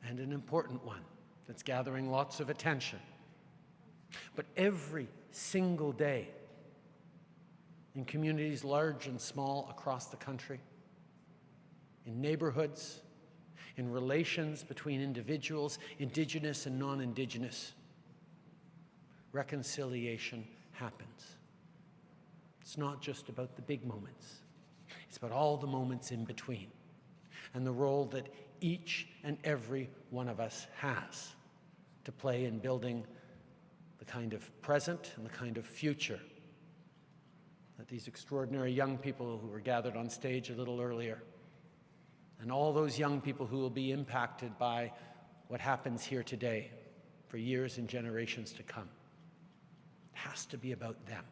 and an important one that's gathering lots of attention. But every single day, in communities large and small across the country, in neighborhoods, in relations between individuals, Indigenous and non-Indigenous, reconciliation happens. It's not just about the big moments. It's about all the moments in between and the role that each and every one of us has to play in building the kind of present and the kind of future that these extraordinary young people who were gathered on stage a little earlier, and all those young people who will be impacted by what happens here today for years and generations to come. It has to be about them.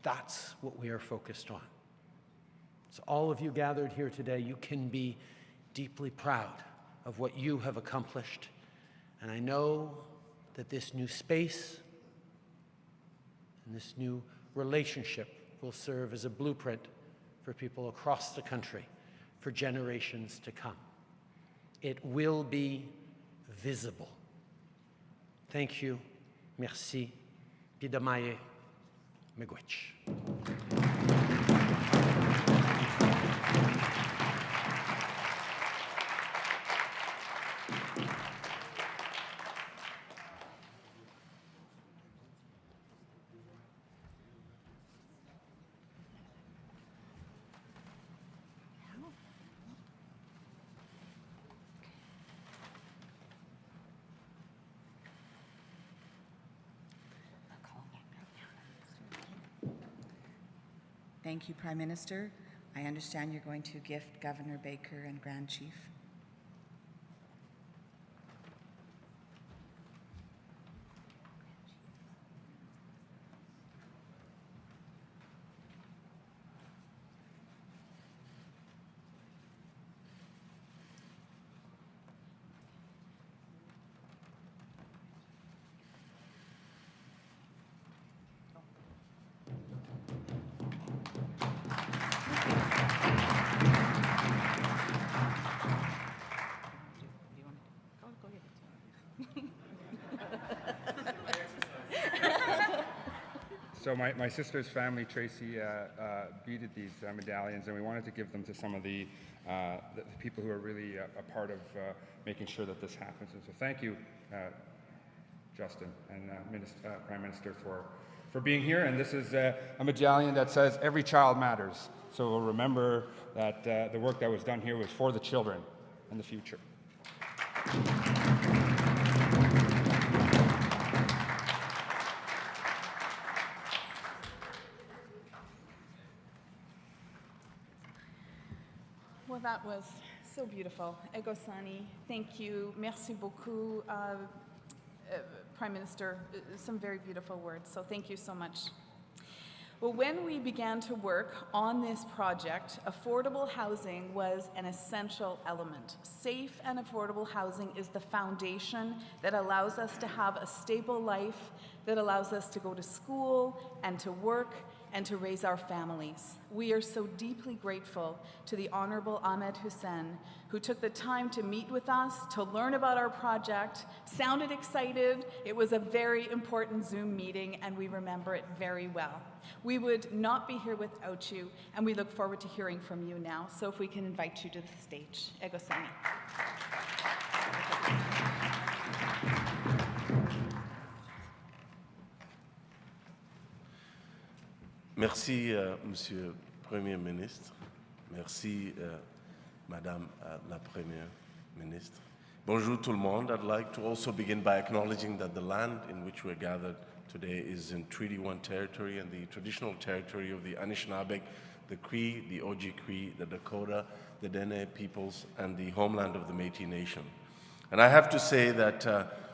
That's what we are focused on. So all of you gathered here today, you can be deeply proud of what you have accomplished. And I know that this new space and this new relationship will serve as a blueprint for people across the country for generations to come. It will be visible. Thank you. Merci. Pidamaye. Miigwech. Thank you, Prime Minister. I understand you're going to gift Governor Baker and Grand Chief. So my sister's family, Tracy, beaded these medallions, and we wanted to give them to some of the people who are really a part of making sure that this happens. And so thank you, Justin and Prime Minister, for being here. And this is a medallion that says, "Every child matters." So we'll remember that the work that was done here was for the children and the future. Well, that was so beautiful. Egosani, thank you. Merci beaucoup, Prime Minister. Some very beautiful words, so thank you so much. Well, when we began to work on this project, affordable housing was an essential element. Safe and affordable housing is the foundation that allows us to have a stable life, that allows us to go to school and to work and to raise our families. We are so deeply grateful to the Honorable Ahmed Hussein, who took the time to meet with us, to learn about our project, sounded excited. It was a very important Zoom meeting, and we remember it very well. We would not be here without you, and we look forward to hearing from you now. So if we can invite you to the stage. Egosani. Merci, Monsieur le Premier ministre. Merci, Madame la Première ministre. Bonjour tout le monde. I'd like to also begin by acknowledging that the land in which we're gathered today is in Treaty 1 territory and the traditional territory of the Anishinaabe, the Cree, the Oji-Cree, the Dakota, the Dene peoples, and the homeland of the Métis Nation. And I have to say that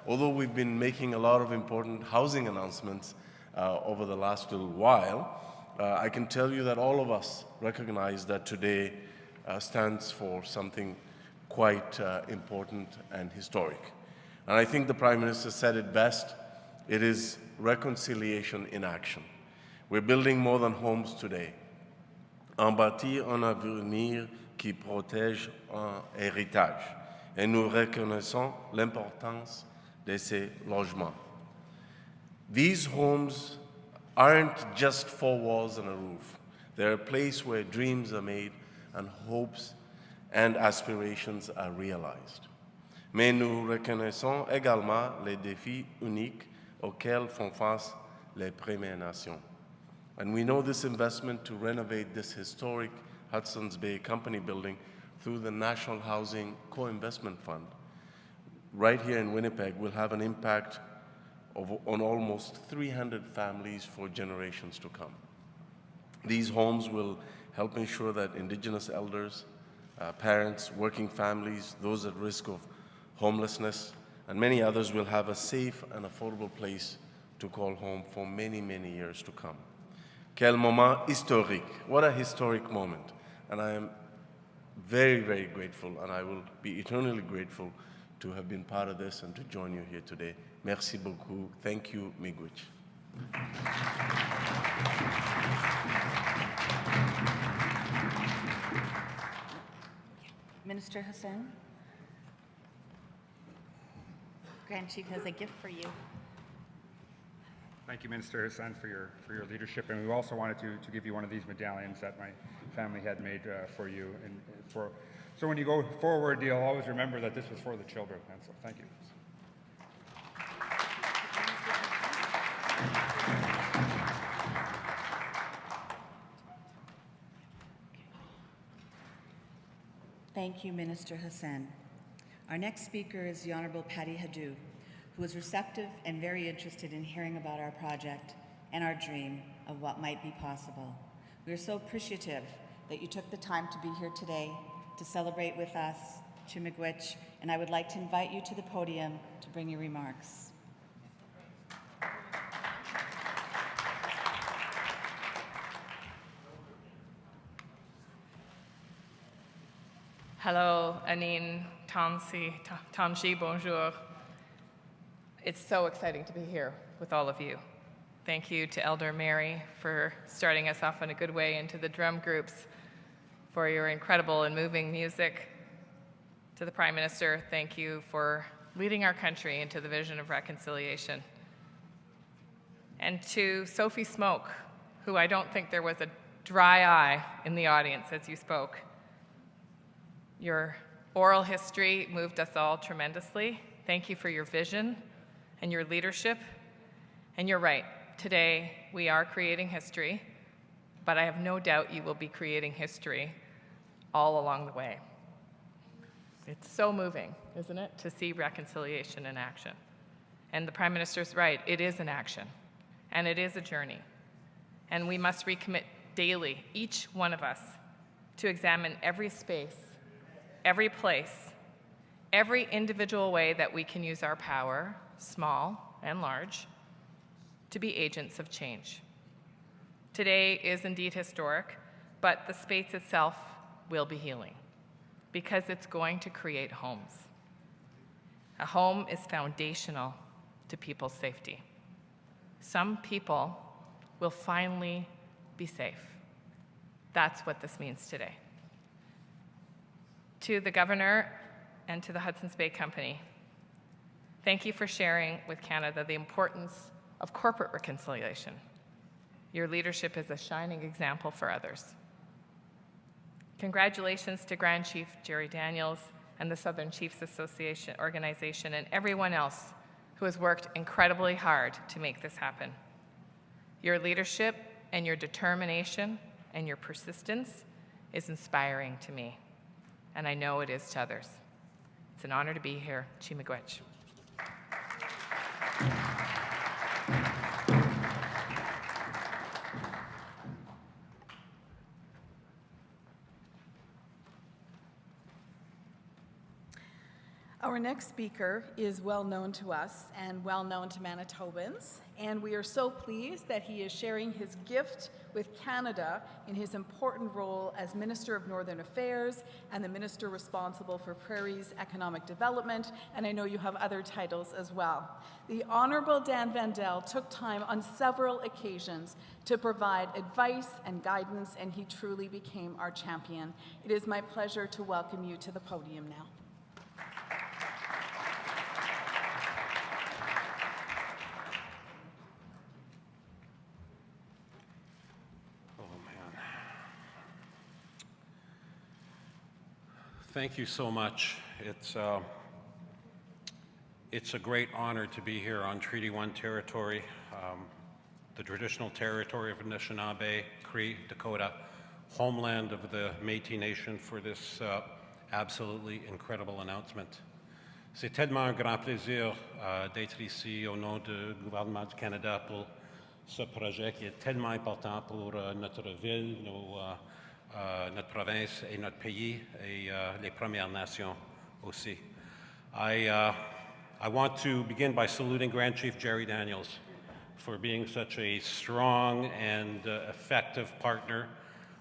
although we've been making a lot of important housing announcements over the last little while, I can tell you that all of us recognize that today stands for something quite important and historic. And I think the Prime Minister said it best. It is reconciliation in action. We're building more than homes today. En bâtir un avenir qui protège un héritage. Et nous reconnaissons l'importance de ces logements. These homes aren't just four walls and a roof. They're a place where dreams are made and hopes and aspirations are realized. Mais nous reconnaissons également les défis uniques auxquels font face les Premières Nations. And we know this investment to renovate this historic Hudson's Bay Company building through the National Housing Co-Investment Fund right here in Winnipeg will have an impact on almost 300 families for generations to come. These homes will help ensure that Indigenous elders, parents, working families, those at risk of homelessness, and many others will have a safe and affordable place to call home for many, many years to come. Quel moment historique. What a historic moment. And I am very, very grateful, and I will be eternally grateful to have been part of this and to join you here today. Merci beaucoup. Thank you, Miigwech. Minister Hussein. Grand Chief has a gift for you. Thank you, Minister Hussein, for your leadership, and we also wanted to give you one of these medallions that my family had made for you. So when you go forward, you'll always remember that this was for the children, and so thank you. Thank you, Minister Hussein. Our next speaker is the Honourable Patty Hadu, who was receptive and very interested in hearing about our project and our dream of what might be possible. We are so appreciative that you took the time to be here today to celebrate with us, Miigwech, and I would like to invite you to the podium to bring your remarks. Hello, Anine, Tanshi, bonjour. It's so exciting to be here with all of you. Thank you to Elder Mary for starting us off in a good way, and to the drum groups for your incredible and moving music. To the Prime Minister, thank you for leading our country into the vision of reconciliation. And to Sophie Smoke, who I don't think there was a dry eye in the audience as you spoke. Your oral history moved us all tremendously. Thank you for your vision and your leadership. And you're right, today we are creating history, but I have no doubt you will be creating history all along the way. It's so moving, isn't it, to see reconciliation in action. And the Prime Minister's right, it is an action, and it is a journey. And we must recommit daily, each one of us, to examine every space, every place, every individual way that we can use our power, small and large, to be agents of change, Today is indeed historic, but the space itself will be healing because it's going to create homes. A home is foundational to people's safety. Some people will finally be safe. That's what this means today. To the Governor and to the Hudson's Bay Company, thank you for sharing with Canada the importance of corporate reconciliation. Your leadership is a shining example for others. Congratulations to Grand Chief Jerry Daniels and the Southern Chiefs Association organization and everyone else who has worked incredibly hard to make this happen. Your leadership and your determination and your persistence is inspiring to me, and I know it is to others. It's an honor to be here. Chi miigwech. Our next speaker is well known to us and well known to Manitobans, and we are so pleased that he is sharing his gift with Canada in his important role as Minister of Northern Affairs and the Minister responsible for Prairie's economic development, and I know you have other titles as well. The Honourable Dan Vandel took time on several occasions to provide advice and guidance, and he truly became our champion. It is my pleasure to welcome you to the podium now. Thank you so much. It's a great honor to be here on Treaty 1 territory, the traditional territory of Anishinaabe, Cree, Dakota, homeland of the Métis Nation, for this absolutely incredible announcement. C'est tellement un grand plaisir d'être ici au nom du gouvernement du Canada pour ce projet qui est tellement important pour notre ville, notre province et notre pays, et les Premières Nations aussi. I want to begin by saluting Grand Chief Jerry Daniels for being such a strong and effective partner,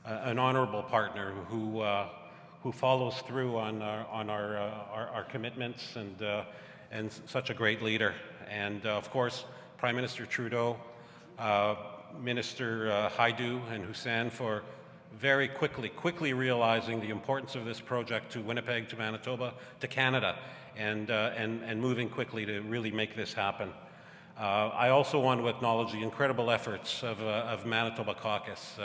an honorable partner who follows through on our commitments, and such a great leader. And of course, Prime Minister Trudeau, Minister Haidu and Hussein for very quickly realizing the importance of this project to Winnipeg, to Manitoba, to Canada, and moving quickly to really make this happen. I also want to acknowledge the incredible efforts of Manitoba Caucus,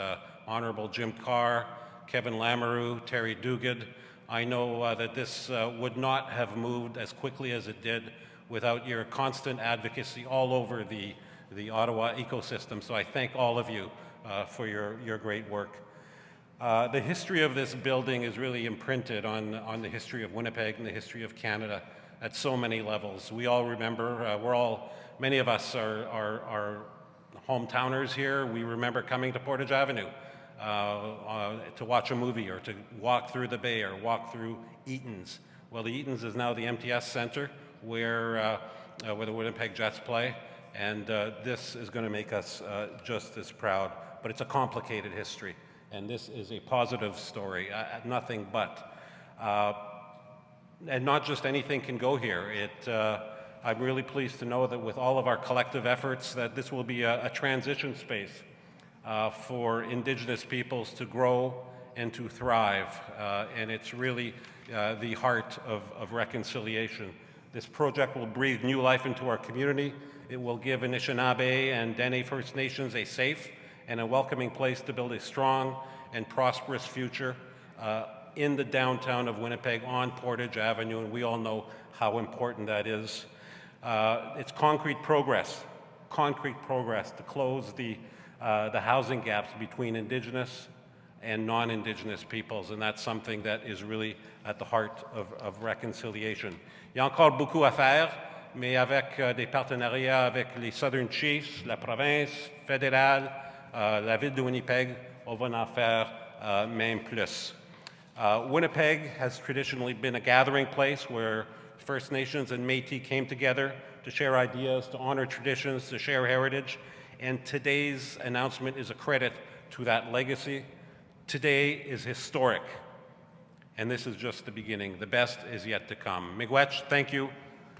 Honourable Jim Carr, Kevin Lamoureux, Terry Duguid. I know that this would not have moved as quickly as it did without your constant advocacy all over the Ottawa ecosystem, so I thank all of you for your great work. The history of this building is really imprinted on the history of Winnipeg and the history of Canada at so many levels. We all remember, many of us are hometowners here. We remember coming to Portage Avenue to watch a movie or to walk through the Bay or walk through Eaton's. Well, the Eaton's is now the MTS Center where the Winnipeg Jets play, and this is going to make us just as proud. But it's a complicated history. And this is a positive story, nothing but. And not just anything can go here. I'm really pleased to know that with all of our collective efforts that this will be a transition space for Indigenous peoples to grow and to thrive. And it's really the heart of reconciliation. This project will breathe new life into our community. It will give Anishinaabe and Dene First Nations a safe and a welcoming place to build a strong and prosperous future in the downtown of Winnipeg on Portage Avenue, and we all know how important that is. It's concrete progress to close the housing gaps between Indigenous and non-Indigenous peoples, and that's something that is really at the heart of reconciliation. Il y a encore beaucoup à faire, mais avec des partenariats avec les Southern Chiefs, la province fédérale, la ville de Winnipeg, on va en faire même plus. Winnipeg has traditionally been a gathering place where First Nations and Métis came together to share ideas, to honor traditions, to share heritage. and today's announcement is a credit to that legacy. Today is historic, and this is just the beginning. The best is yet to come. Miigwech, thank you.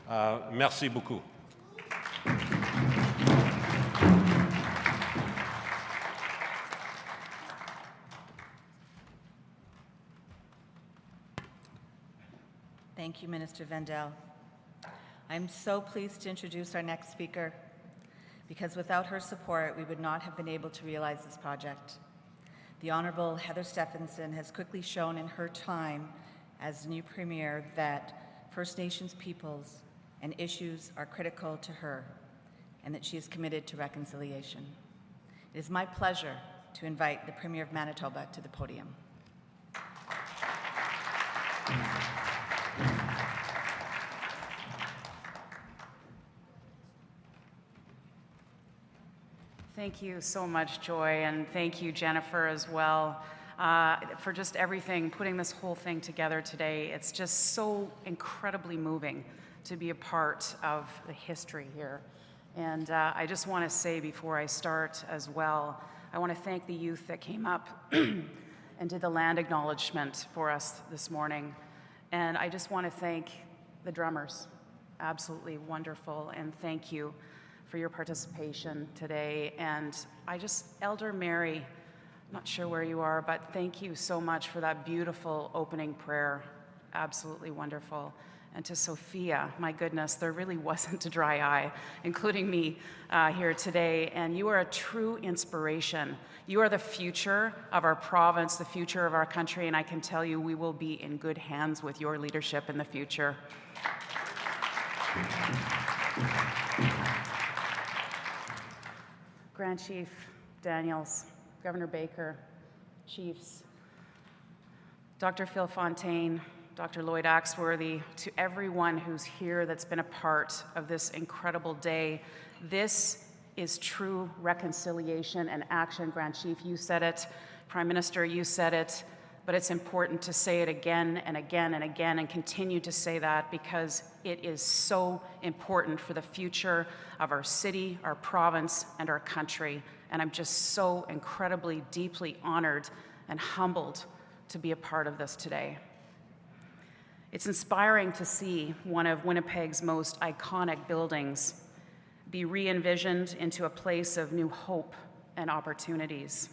Merci beaucoup. Thank you, Minister Vendel. I'm so pleased to introduce our next speaker, because without her support, we would not have been able to realize this project. The Honorable Heather Steffensen has quickly shown in her time as new Premier that First Nations peoples and issues are critical to her, and that she is committed to reconciliation. It is my pleasure to invite the Premier of Manitoba to the podium. Thank you so much, Joy, and thank you, Jennifer, as well, for just everything, putting this whole thing together today. It's just so incredibly moving to be a part of the history here. And I just want to say before I start as well, I want to thank the youth that came up and did the land acknowledgement for us this morning. And I just want to thank the drummers. Absolutely wonderful, and thank you for your participation today. And Elder Mary, not sure where you are, but thank you so much for that beautiful opening prayer. Absolutely wonderful. And to Sophia, my goodness, there really wasn't a dry eye, including me here today. And you are a true inspiration. You are the future of our province, the future of our country, and I can tell you we will be in good hands with your leadership in the future. Grand Chief Daniels, Governor Baker, Chiefs, Dr. Phil Fontaine, Dr. Lloyd Axworthy, to everyone who's here that's been a part of this incredible day. This is true reconciliation and action. Grand Chief, you said it. Prime Minister, you said it. But it's important to say it again and again and again and continue to say that, because it is so important for the future of our city, our province, and our country. And I'm just so incredibly, deeply honored and humbled to be a part of this today. It's inspiring to see one of Winnipeg's most iconic buildings be re-envisioned into a place of new hope and opportunities.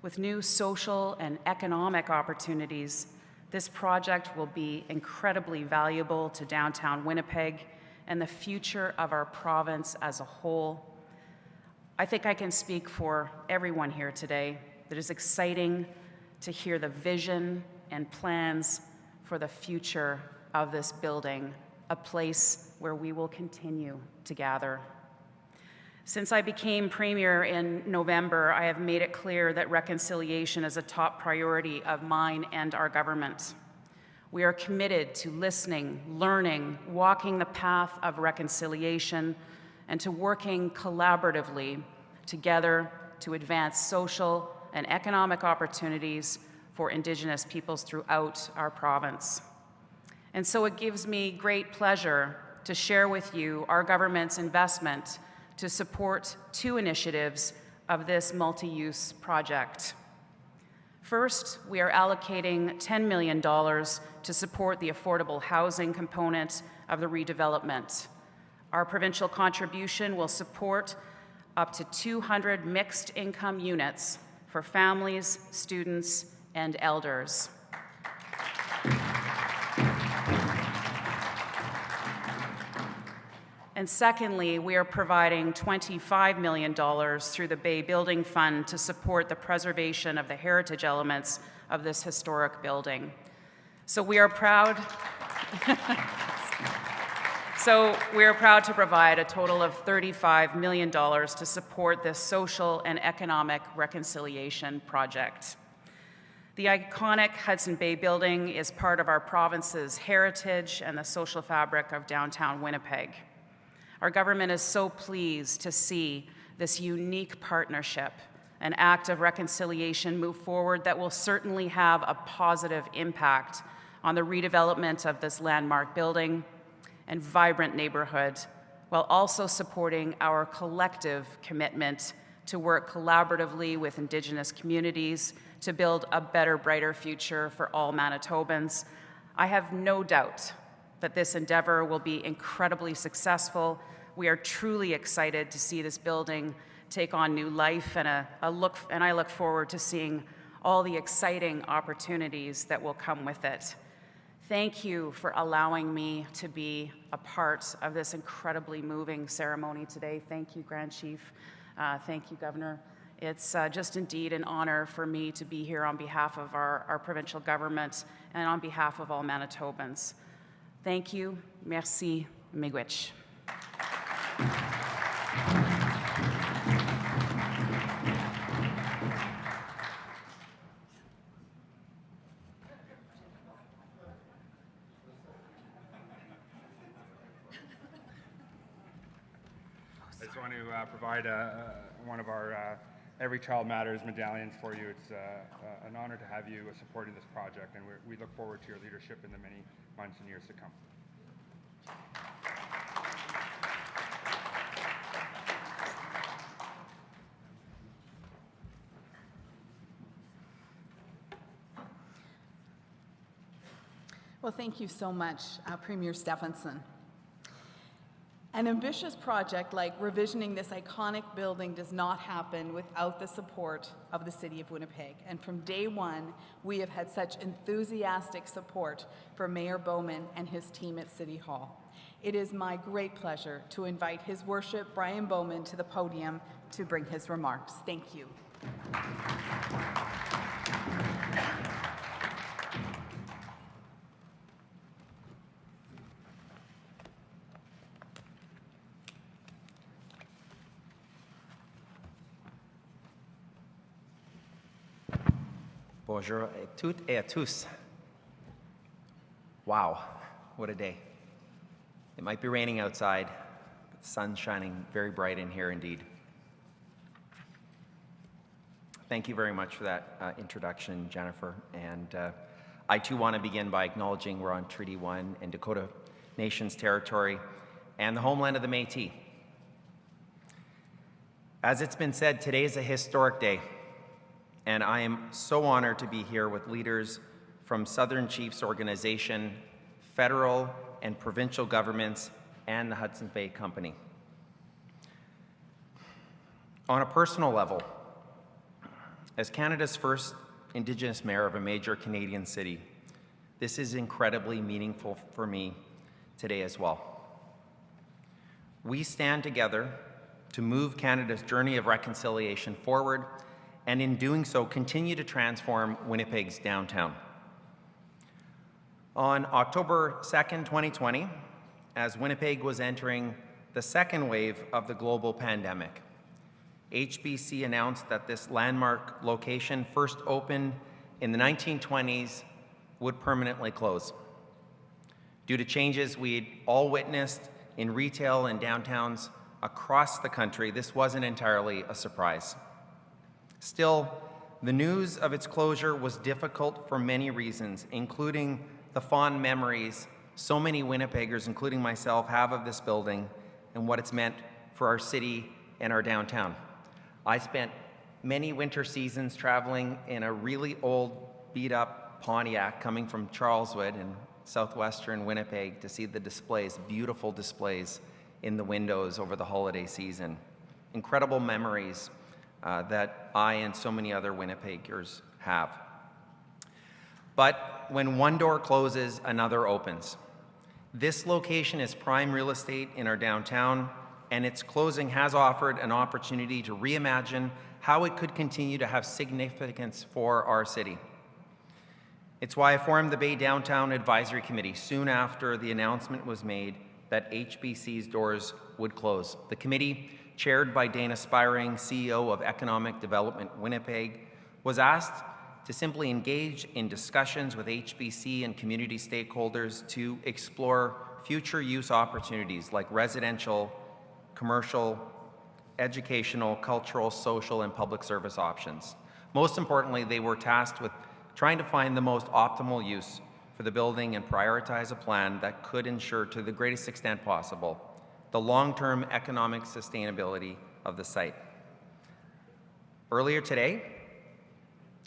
With new social and economic opportunities, this project will be incredibly valuable to downtown Winnipeg and the future of our province as a whole. I think I can speak for everyone here today that it is exciting to hear the vision and plans for the future of this building, a place where we will continue to gather. Since I became Premier in November, I have made it clear that reconciliation is a top priority of mine and our government. We are committed to listening, learning, walking the path of reconciliation, and to working collaboratively together to advance social and economic opportunities for Indigenous peoples throughout our province. And so it gives me great pleasure to share with you our government's investment to support two initiatives of this multi-use project. First, we are allocating $10 million to support the affordable housing component of the redevelopment. Our provincial contribution will support up to 200 mixed income units for families, students, and elders. And secondly, we are providing $25 million through the Bay Building Fund to support the preservation of the heritage elements of this historic building. So we are proud to provide a total of $35 million to support this social and economic reconciliation project. The iconic Hudson Bay Building is part of our province's heritage and the social fabric of downtown Winnipeg. Our government is so pleased to see this unique partnership, an act of reconciliation move forward that will certainly have a positive impact on the redevelopment of this landmark building and vibrant neighborhood while also supporting our collective commitment to work collaboratively with Indigenous communities to build a better, brighter future for all Manitobans. I have no doubt that this endeavor will be incredibly successful. We are truly excited to see this building take on new life, and I look forward to seeing all the exciting opportunities that will come with it. Thank you for allowing me to be a part of this incredibly moving ceremony today. Thank you, Grand Chief. Thank you, Governor. It's just indeed an honor for me to be here on behalf of our provincial government and on behalf of all Manitobans. Thank you. Merci. Miigwech. I just want to provide one of our Every Child Matters medallions for you. It's an honor to have you supporting this project, and we look forward to your leadership in the many months and years to come. Well, thank you so much, Premier Steffensen. An ambitious project like revisioning this iconic building does not happen without the support of the City of Winnipeg. And from day one, we have had such enthusiastic support for Mayor Bowman and his team at City Hall. It is my great pleasure to invite His Worship Brian Bowman to the podium to bring his remarks. Thank you. Bonjour à toutes et à tous. Wow, what a day. It might be raining outside, but the sun's shining very bright in here indeed. Thank you very much for that introduction, Jennifer. And I too want to begin by acknowledging we're on Treaty 1 in Dakota Nation's territory and the homeland of the Métis. As it's been said, today is a historic day. And I am so honored to be here with leaders from Southern Chiefs Organization, federal and provincial governments, and the Hudson Bay Company. On a personal level, as Canada's first Indigenous mayor of a major Canadian city, this is incredibly meaningful for me today as well. We stand together to move Canada's journey of reconciliation forward, and in doing so, continue to transform Winnipeg's downtown. On October 2nd, 2020, as Winnipeg was entering the second wave of the global pandemic, HBC announced that this landmark location, first opened in the 1920s, would permanently close. Due to changes we'd all witnessed in retail and downtowns across the country, this wasn't entirely a surprise. Still, the news of its closure was difficult for many reasons, including the fond memories so many Winnipeggers, including myself, have of this building and what it's meant for our city and our downtown. I spent many winter seasons traveling in a really old, beat-up Pontiac coming from Charleswood in southwestern Winnipeg to see the displays, beautiful displays in the windows over the holiday season. Incredible memories that I and so many other Winnipeggers have. But when one door closes, another opens. This location is prime real estate in our downtown, and its closing has offered an opportunity to reimagine how it could continue to have significance for our city. It's why I formed the Bay Downtown Advisory Committee soon after the announcement was made that HBC's doors would close. The committee, chaired by Dana Spiring, CEO of Economic Development Winnipeg, was asked to simply engage in discussions with HBC and community stakeholders to explore future use opportunities like residential, commercial, educational, cultural, social, and public service options. Most importantly, they were tasked with trying to find the most optimal use for the building and prioritize a plan that could ensure to the greatest extent possible the long-term economic sustainability of the site. Earlier today,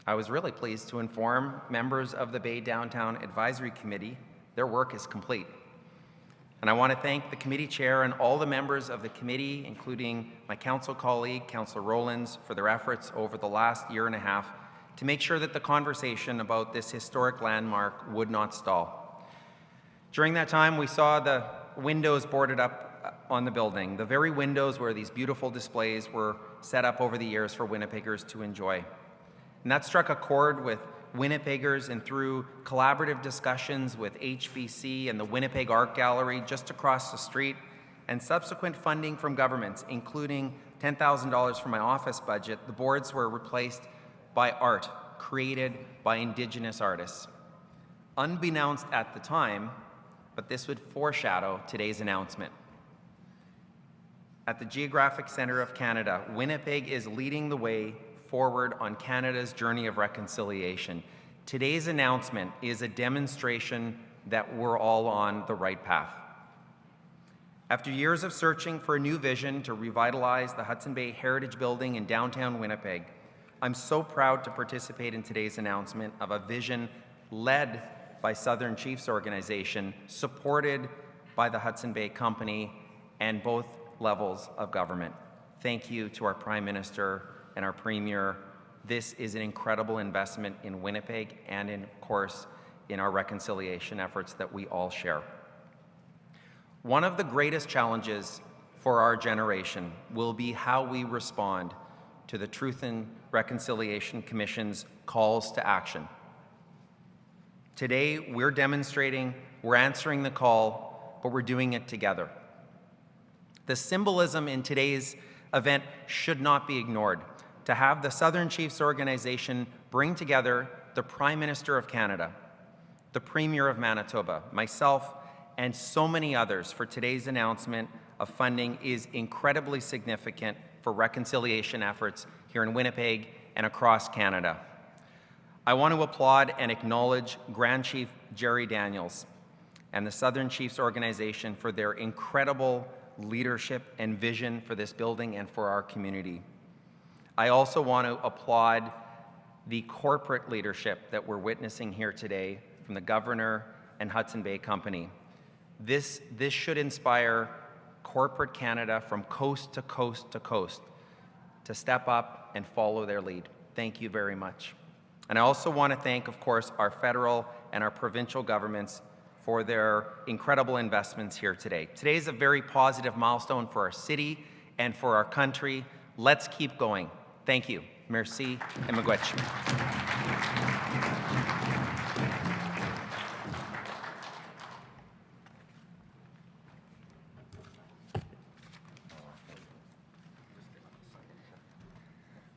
I was really pleased to inform members of the Bay Downtown Advisory Committee their work is complete. And I want to thank the committee chair and all the members of the committee, including my council colleague, Councillor Rowlands, for their efforts over the last year and a half to make sure that the conversation about this historic landmark would not stall. During that time, we saw the windows boarded up on the building, the very windows where these beautiful displays were set up over the years for Winnipeggers to enjoy. And that struck a chord with Winnipeggers, and through collaborative discussions with HBC and the Winnipeg Art Gallery just across the street, and subsequent funding from governments, including $10,000 from my office budget, the boards were replaced by art created by Indigenous artists. Unbeknownst at the time, but this would foreshadow today's announcement. At the Geographic Centre of Canada, Winnipeg is leading the way forward on Canada's journey of reconciliation. Today's announcement is a demonstration that we're all on the right path. After years of searching for a new vision to revitalize the Hudson Bay Heritage Building in downtown Winnipeg, I'm so proud to participate in today's announcement of a vision led by Southern Chiefs Organization, supported by the Hudson Bay Company and both levels of government. Thank you to our Prime Minister and our Premier. This is an incredible investment in Winnipeg and, of course, in our reconciliation efforts that we all share. One of the greatest challenges for our generation will be how we respond to the Truth and Reconciliation Commission's calls to action. Today, we're demonstrating, we're answering the call, but we're doing it together. The symbolism in today's event should not be ignored. To have the Southern Chiefs Organization bring together the Prime Minister of Canada, the Premier of Manitoba, myself, and so many others for today's announcement of funding is incredibly significant for reconciliation efforts here in Winnipeg and across Canada. I want to applaud and acknowledge Grand Chief Jerry Daniels and the Southern Chiefs Organization for their incredible leadership and vision for this building and for our community. I also want to applaud the corporate leadership that we're witnessing here today from the Governor and Hudson Bay Company. This should inspire corporate Canada from coast to coast to coast to step up and follow their lead. Thank you very much. And I also want to thank, of course, our federal and our provincial governments for their incredible investments here today. Today is a very positive milestone for our city and for our country. Let's keep going. Thank you. Merci et miigwech.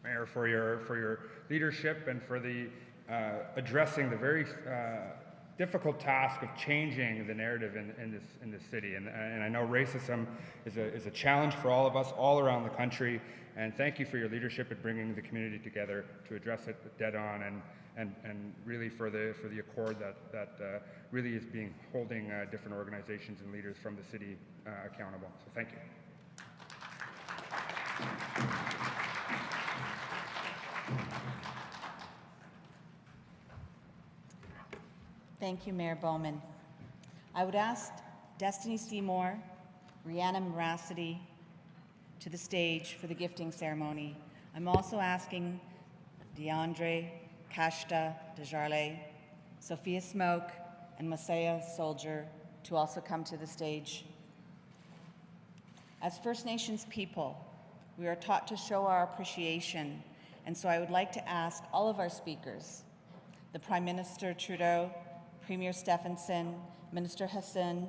Mayor, for your leadership and for the addressing the very difficult task of changing the narrative in this city. And I know racism is a challenge for all of us all around the country. And thank you for your leadership at bringing the community together to address it dead on and really for the accord that really is holding different organizations and leaders from the city accountable. So thank you. Thank you, Mayor Bowman. I would ask Destiny Seymour, Rihanna Moracity to the stage for the gifting ceremony. I'm also asking DeAndre, Kashta, Desjarlais, Sophia Smoke, and Masaya Soldier to also come to the stage. As First Nations people, we are taught to show our appreciation, and so I would like to ask all of our speakers, the Prime Minister Trudeau, Premier Steffensen, Minister Hudson,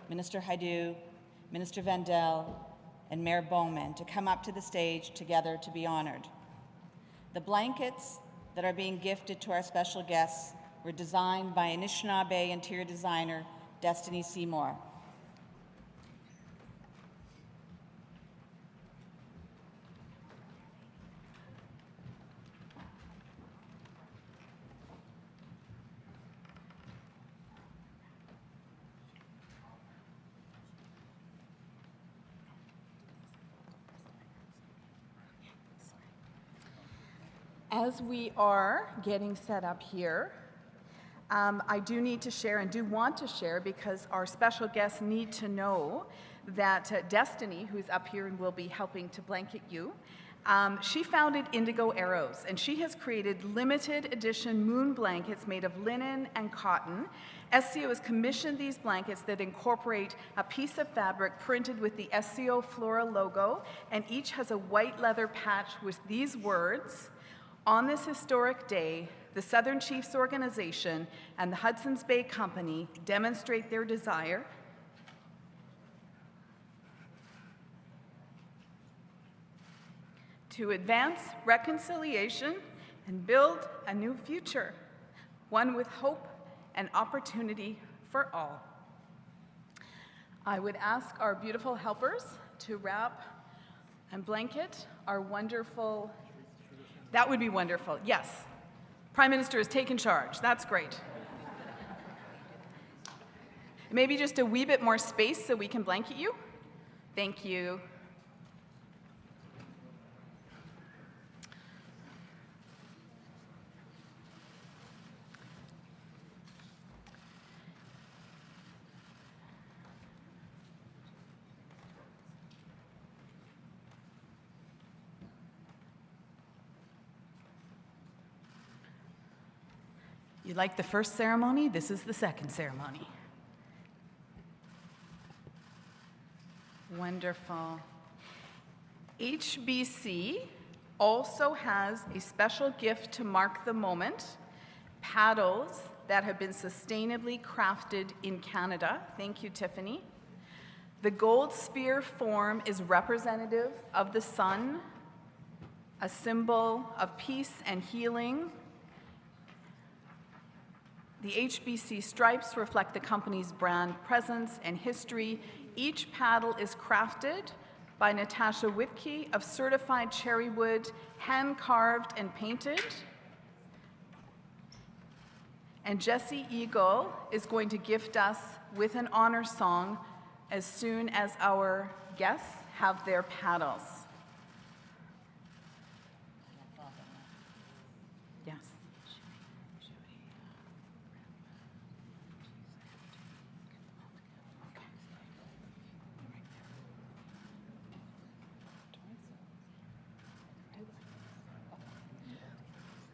Minister Haidu, Minister Vandell, and Mayor Bowman to come up to the stage together to be honored. The blankets that are being gifted to our special guests were designed by Anishinaabe interior designer Destiny Seymour. As we are getting set up here, I do need to share and do want to share, because our special guests need to know that Destiny, who's up here and will be helping to blanket you, she founded Indigo Arrows, and she has created limited edition moon blankets made of linen and cotton. SCO has commissioned these blankets that incorporate a piece of fabric printed with the SCO floral logo, and each has a white leather patch with these words: "On this historic day, the Southern Chiefs Organization and the Hudson's Bay Company demonstrate their desire to advance reconciliation and build a new future, one with hope and opportunity for all." I would ask our beautiful helpers to wrap and blanket our wonderful. That would be wonderful, yes. Prime Minister has taken charge, that's great. Maybe just a wee bit more space so we can blanket you. Thank you. You like the first ceremony? This is the second ceremony. Wonderful. HBC also has a special gift to mark the moment: paddles that have been sustainably crafted in Canada. Thank you, Tiffany. The gold spear form is representative of the sun, a symbol of peace and healing. The HBC stripes reflect the company's brand presence and history. Each paddle is crafted by Natasha Whitkey of certified cherry wood, hand-carved and painted. And Jesse Eagle is going to gift us with an honor song as soon as our guests have their paddles. Yes.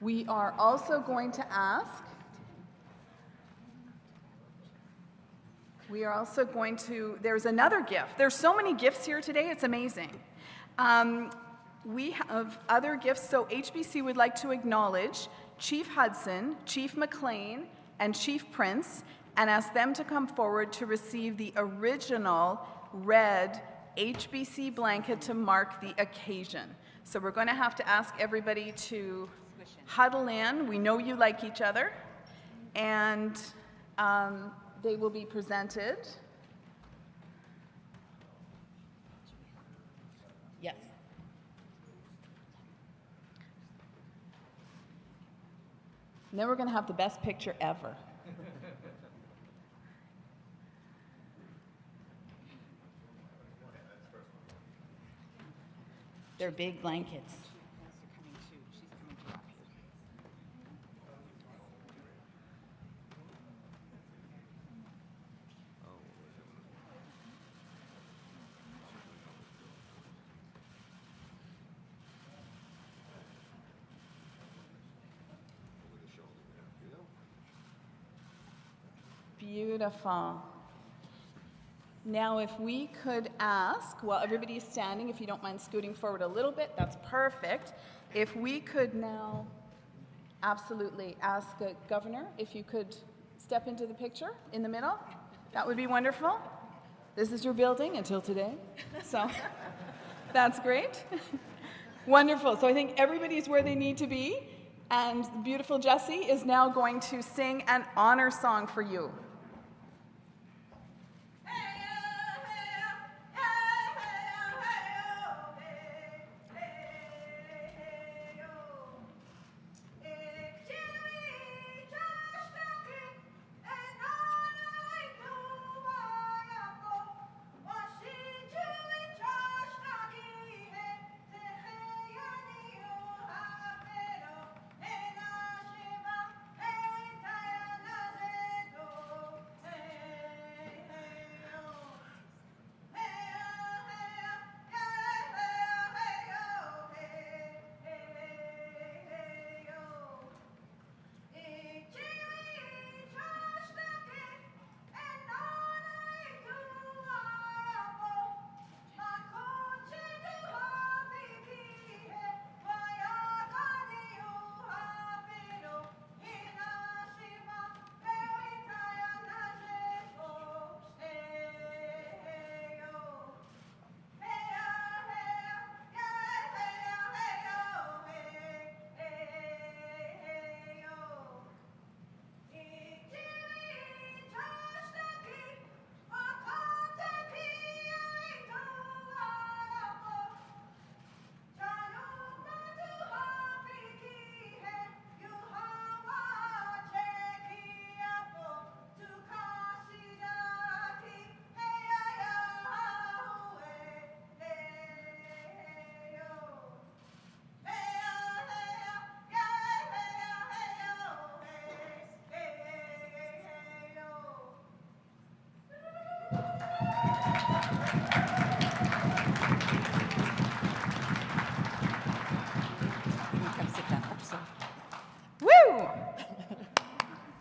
We are also going to ask, there's another gift. There's so many gifts here today, it's amazing. We have other gifts, so HBC would like to acknowledge Chief Hudson, Chief McLean, and Chief Prince, and ask them to come forward to receive the original red HBC blanket to mark the occasion. So we're going to have to ask everybody to huddle in. We know you like each other, and they will be presented. Yes. And then we're going to have the best picture ever. They're big blankets. Beautiful. Now, if we could ask, while everybody is standing, if you don't mind scooting forward a little bit, that's perfect. If we could now absolutely ask Governor if you could step into the picture in the middle, that would be wonderful. This is your building until today, so that's great. Wonderful. So I think everybody's where they need to be, and the beautiful Jessie is now going to sing an honor song for you.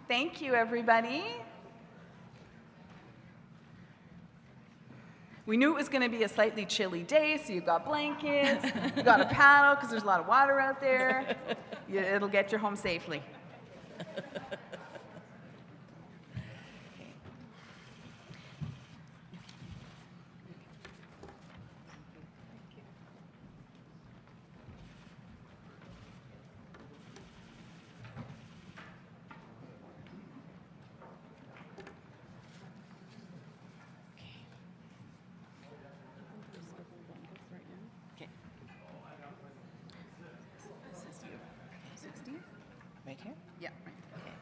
Thank you, everybody. We knew it was going to be a slightly chilly day, so you've got blankets, you've got a paddle because there's a lot of water out there. It'll get you home safely. Right here? Yeah, right. Okay.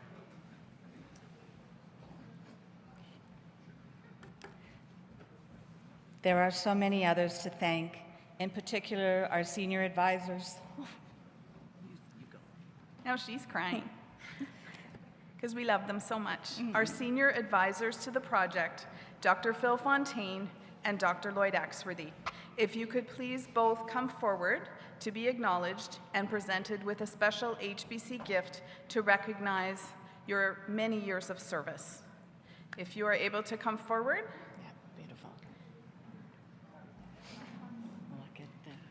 There are so many others to thank, in particular our senior advisors. Now she's crying because we love them so much. Our senior advisors to the project, Dr. Phil Fontaine and Dr. Lloyd Axworthy. If you could please both come forward to be acknowledged and presented with a special HBC gift to recognize your many years of service. If you are able to come forward. Yeah, beautiful. Look at that.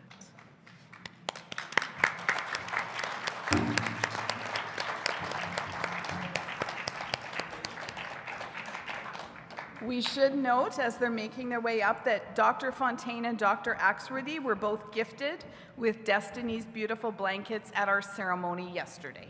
We should note, as they're making their way up, that Dr. Fontaine and Dr. Axworthy were both gifted with Destiny's Beautiful blankets at our ceremony yesterday.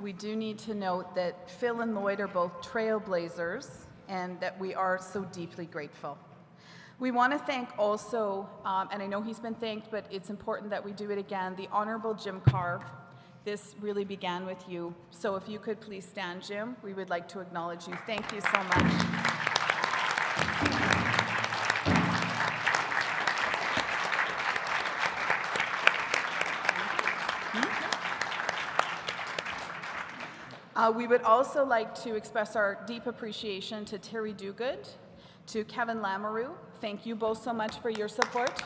We do need to note that Phil and Lloyd are both trailblazers and that we are so deeply grateful. We want to thank also, and I know he's been thanked, but it's important that we do it again, the Honorable Jim Carr. This really began with you. So if you could please stand, Jim, we would like to acknowledge you. Thank you so much. We would also like to express our deep appreciation to Terry Duguid, to Kevin Lamoureux. Thank you both so much for your support.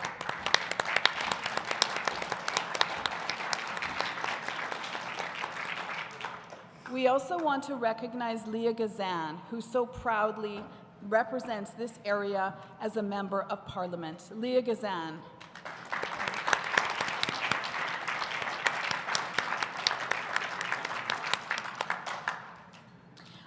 We also want to recognize Leah Gazan, who so proudly represents this area as a member of Parliament. Leah Gazan.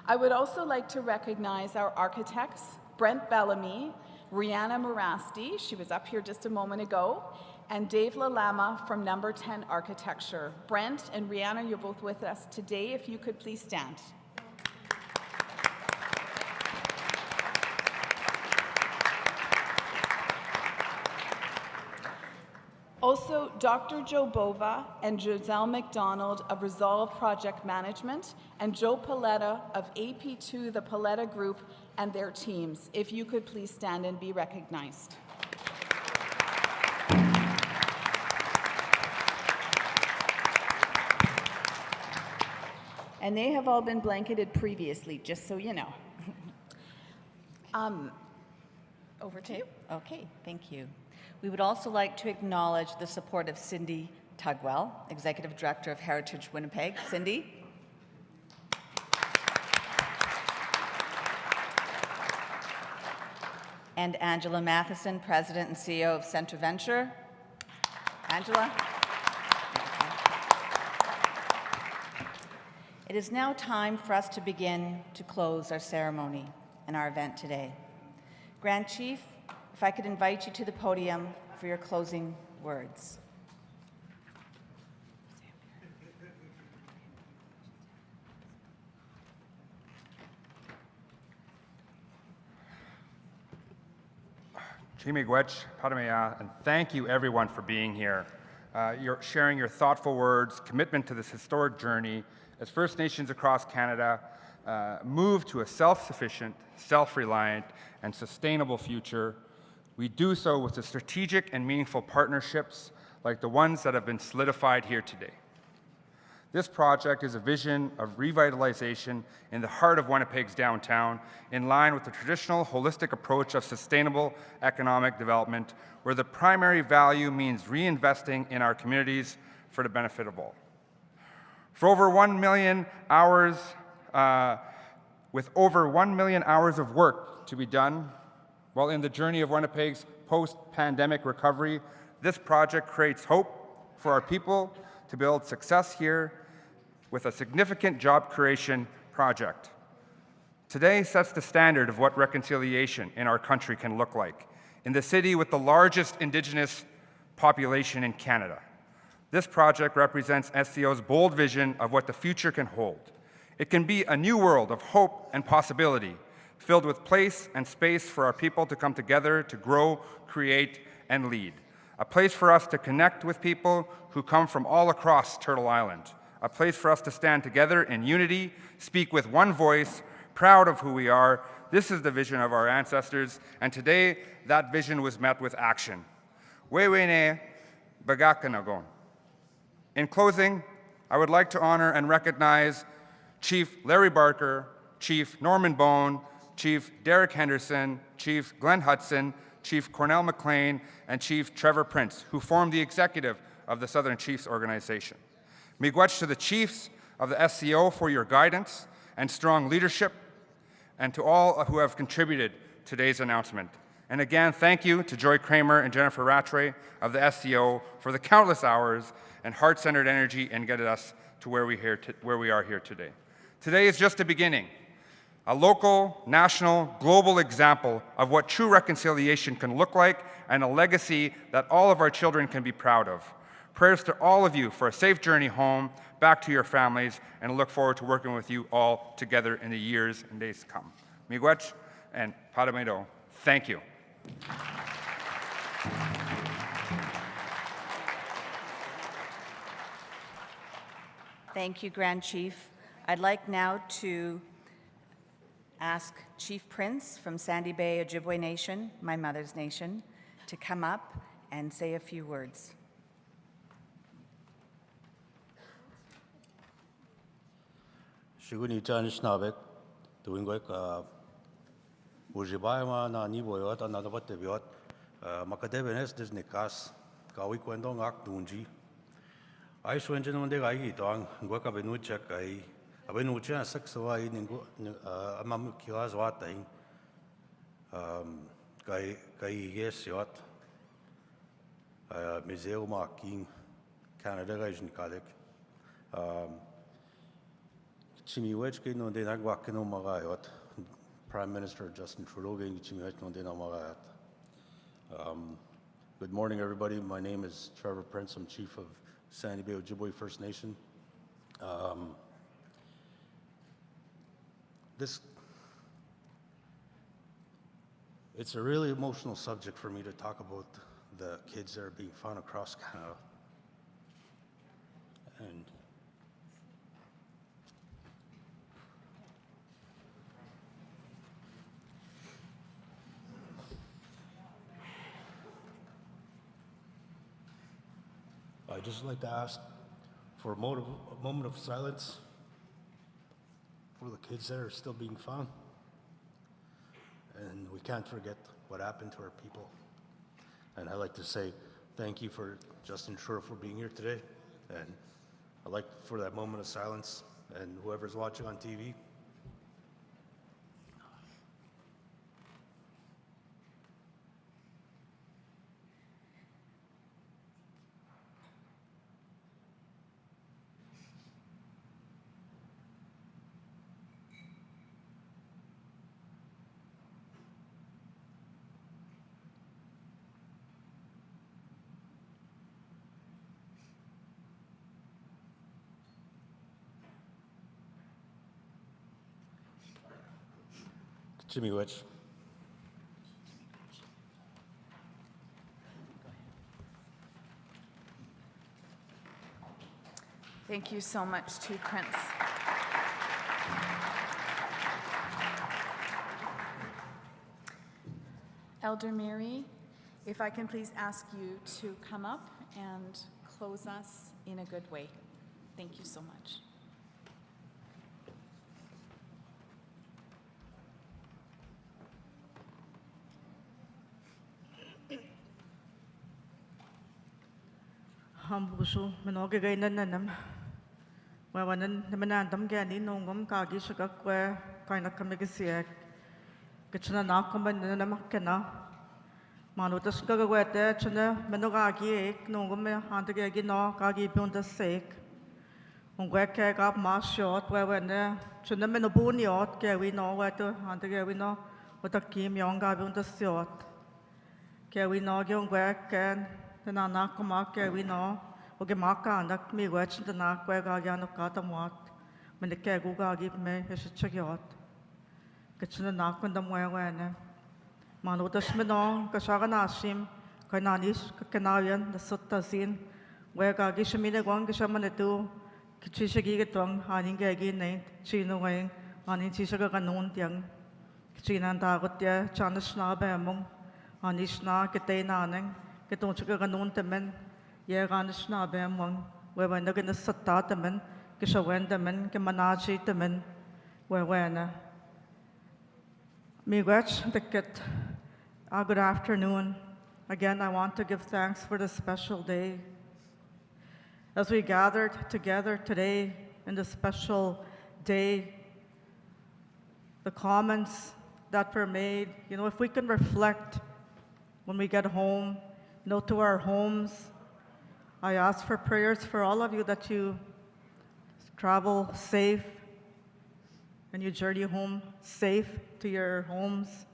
I would also like to recognize our architects, Brent Bellamy, Rihanna Morasti, she was up here just a moment ago, and Dave Lalama from Number 10 Architecture. Brent and Rihanna, you're both with us today. If you could please stand. Also, Dr. Joe Bova and Giselle McDonald of Resolve Project Management, and Joe Paletta of AP2, the Paletta Group, and their teams. If you could please stand and be recognized. And they have all been blanketed previously, just so you know. Over to you. Okay, thank you. We would also like to acknowledge the support of Cindy Tugwell, Executive Director of Heritage Winnipeg. Cindy? And Angela Matheson, President and CEO of Centre Venture. Angela? It is now time for us to begin to close our ceremony and our event today. Grand Chief, if I could invite you to the podium for your closing words. Chimigwech, Padamaya, and thank you everyone for being here. You're sharing your thoughtful words, commitment to this historic journey as First Nations across Canada move to a self-sufficient, self-reliant, and sustainable future We do so with the strategic and meaningful partnerships like the ones that have been solidified here today. This project is a vision of revitalization in the heart of Winnipeg's downtown, in line with the traditional holistic approach of sustainable economic development, where the primary value means reinvesting in our communities for the benefit of all. For over 1 million hours, with over 1 million hours of work to be done while in the journey of Winnipeg's post-pandemic recovery, this project creates hope for our people to build success here with a significant job creation project. Today sets the standard of what reconciliation in our country can look like, in the city with the largest Indigenous population in Canada. This project represents SCO's bold vision of what the future can hold. It can be a new world of hope and possibility, filled with place and space for our people to come together to grow, create, and lead. A place for us to connect with people who come from all across Turtle Island. A place for us to stand together in unity, speak with one voice, proud of who we are. This is the vision of our ancestors, and today that vision was met with action. Wewene bagakanagon. In closing, I would like to honor and recognize Chief Larry Barker, Chief Norman Bone, Chief Derek Henderson, Chief Glenn Hudson, Chief Cornell McLean, and Chief Trevor Prince, who formed the executive of the Southern Chiefs Organization. Miigwech to the Chiefs of the SCO for your guidance and strong leadership, and to all who have contributed to today's announcement. And again, thank you to Joy Kramer and Jennifer Rattray of the SCO for the countless hours and heart-centered energy in getting us to where we are here today. Today is just the beginning. A local, national, global example of what true reconciliation can look like, and a legacy that all of our children can be proud of. Prayers to all of you for a safe journey home, back to your families, and look forward to working with you all together in the years and days to come. Miigwech and Padamedo, thank you. Thank you, Grand Chief. I'd like now to ask Chief Prince from Sandy Bay Ojibwe Nation, my mother's nation, to come up and say a few words. Shiguni Tanishnabek, doing work, Ujibaima, Nani Boyot, another what they bought, Makadebenes, Disnekas, Kawi Kwendong Ak Dunji. I swing on the Gai Dong, Gwaka Benuchak, I Benucha, 6 away in Amam Kilas Wating, Gai Yes Yacht, Museo Marking, Canada Asian Kadek. Chimiwechke no de nagwakeno magayot. Prime Minister Justin Trudeau getting chimiwech no de magayot. Good morning, everybody. My name is Trevor Prince. I'm Chief of Sandy Bay Ojibwe First Nation. It's a really emotional subject for me to talk about the kids that are being found across Canada. And I'd just like to ask for a moment of silence for the kids that are still being found. And we can't forget what happened to our people. And I'd like to say thank you for Justin Trudeau for being here today. And I'd like for that moment of silence, and whoever's watching on TV, Jimmy Witch. Thank you so much, Chief Prince. Elder Mary, If I can please ask you to come up and close us in a good way. Thank you so much. Hambusu menoge gainan nanam. Wawanan namanandam gani nongum kagi shagakwe kaina kamigisiek. Kitchana nakaman nanamakena. Manutas kagawete chana menogagi ek nongum handagagi no kagi bunda sake. Ungweke gab mashot wawene chana menobuniot gawi no wetu handagawi no watakim yonga bunda siot. Gawi no gyongweke nanakamak gawi no. Oge maka anak mi wetch the nak wegagi no katamwat. Menike gugagi me heshachagiot. Kitchen nakon the mwene. Manutas menon, Kashaganashim, Kainanis, Kanavian, the Sutazin, Wegagi Shamina Gwangishamanitu, Kichishagigatong, Haningagi named Chino Wang, Anintishaganun Yang, Kichinan Dagotia, Chanishna Bemong, Anishna, Kitainanang, Kitonchagaganun Temen, Yaganishna Bemong, where when they're going to Satataman, Kishawendaman, Kimanachi Temen, where when. Miigwech Dikit. Good afternoon. Again, I want to give thanks for this special day. As we gathered together today in this special day, the comments that were made, if we can reflect when we get home, to our homes, I ask for prayers for all of you that you travel safe and you journey home safe to your homes.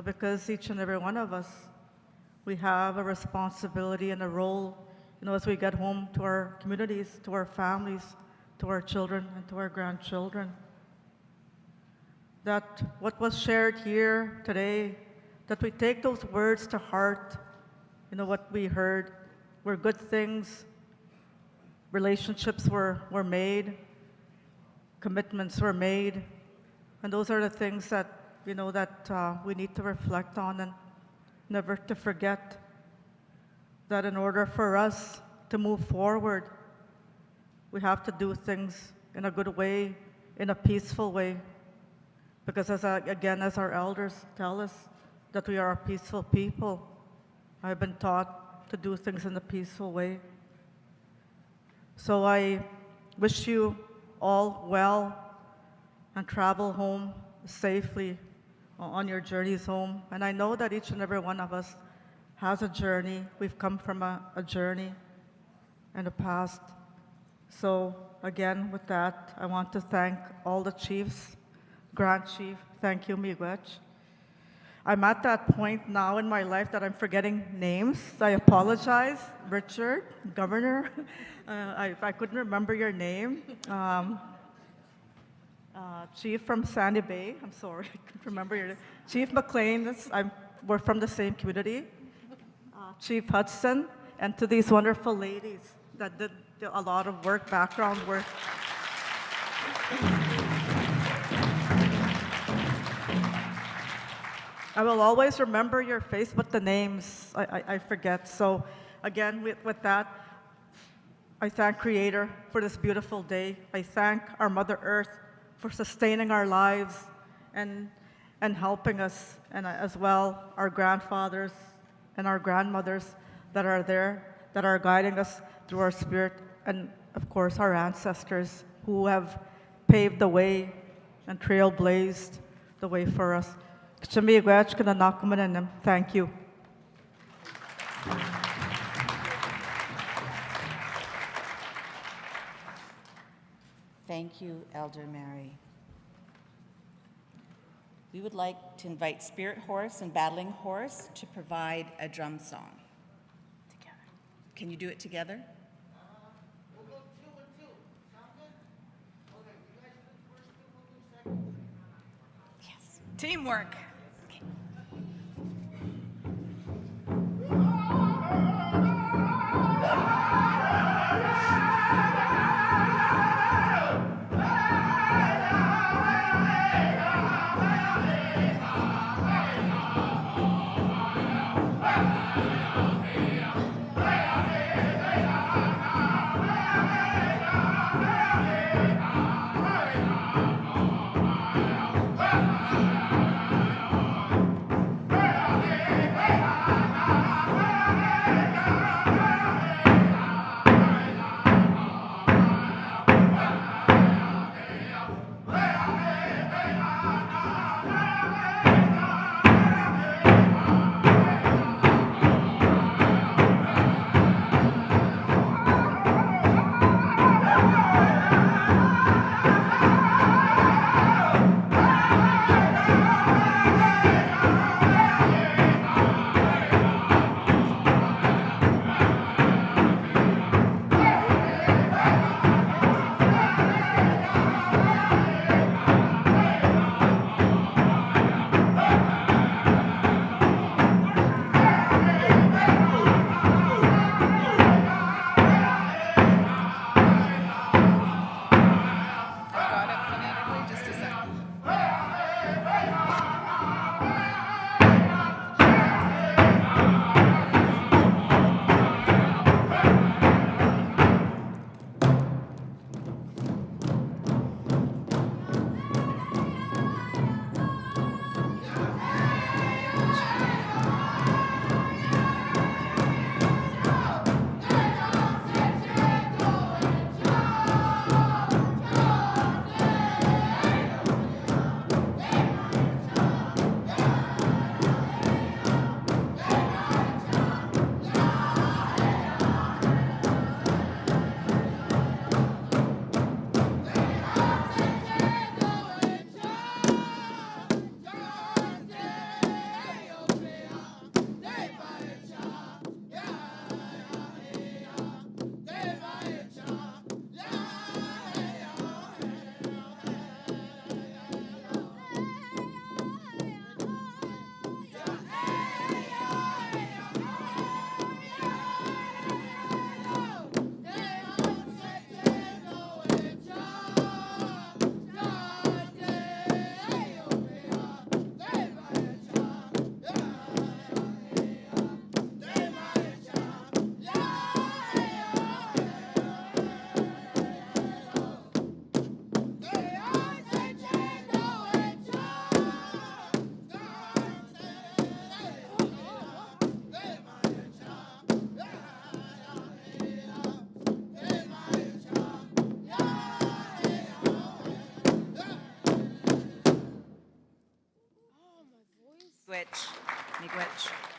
Because each and every one of us, we have a responsibility and a role, as we get home to our communities, to our families, to our children, and to our grandchildren. That what was shared here today, that we take those words to heart, what we heard were good things, relationships were made, commitments were made, and those are the things that we need to reflect on and never to forget that in order for us to move forward, we have to do things in a good way, in a peaceful way, because as our elders tell us that we are a peaceful people. I've been taught to do things in a peaceful way. So I wish you all well and travel home safely on your journeys home. And I know that each and every one of us has a journey. We've come from a journey in the past. So again, with that, I want to thank all the chiefs, Grand Chief, thank you, Miigwech. I'm at that point now in my life that I'm forgetting names. I apologize, Richard, Governor. If I couldn't remember your name. Chief from Sandy Bay, I'm sorry, I couldn't remember your name. Chief McLean, we're from the same community. Chief Hudson, and to these wonderful ladies that did a lot of work, background work. I will always remember your face, but the names I forget. So again, with that, I thank Creator for this beautiful day. I thank our Mother Earth for sustaining our lives and helping us, and as well our grandfathers and our grandmothers that are there, that are guiding us through our spirit, and of course our ancestors who have paved the way and trailblazed the way for us. Thank you. Thank you, Elder Mary. We would like to invite Spirit Horse and Battling Horse to provide a drum song. Together. Can you do it together? We'll go 2 and 2. Sound good? Okay, you guys do the first 2, we'll do second. Yes. Teamwork. Hey! Miigwech.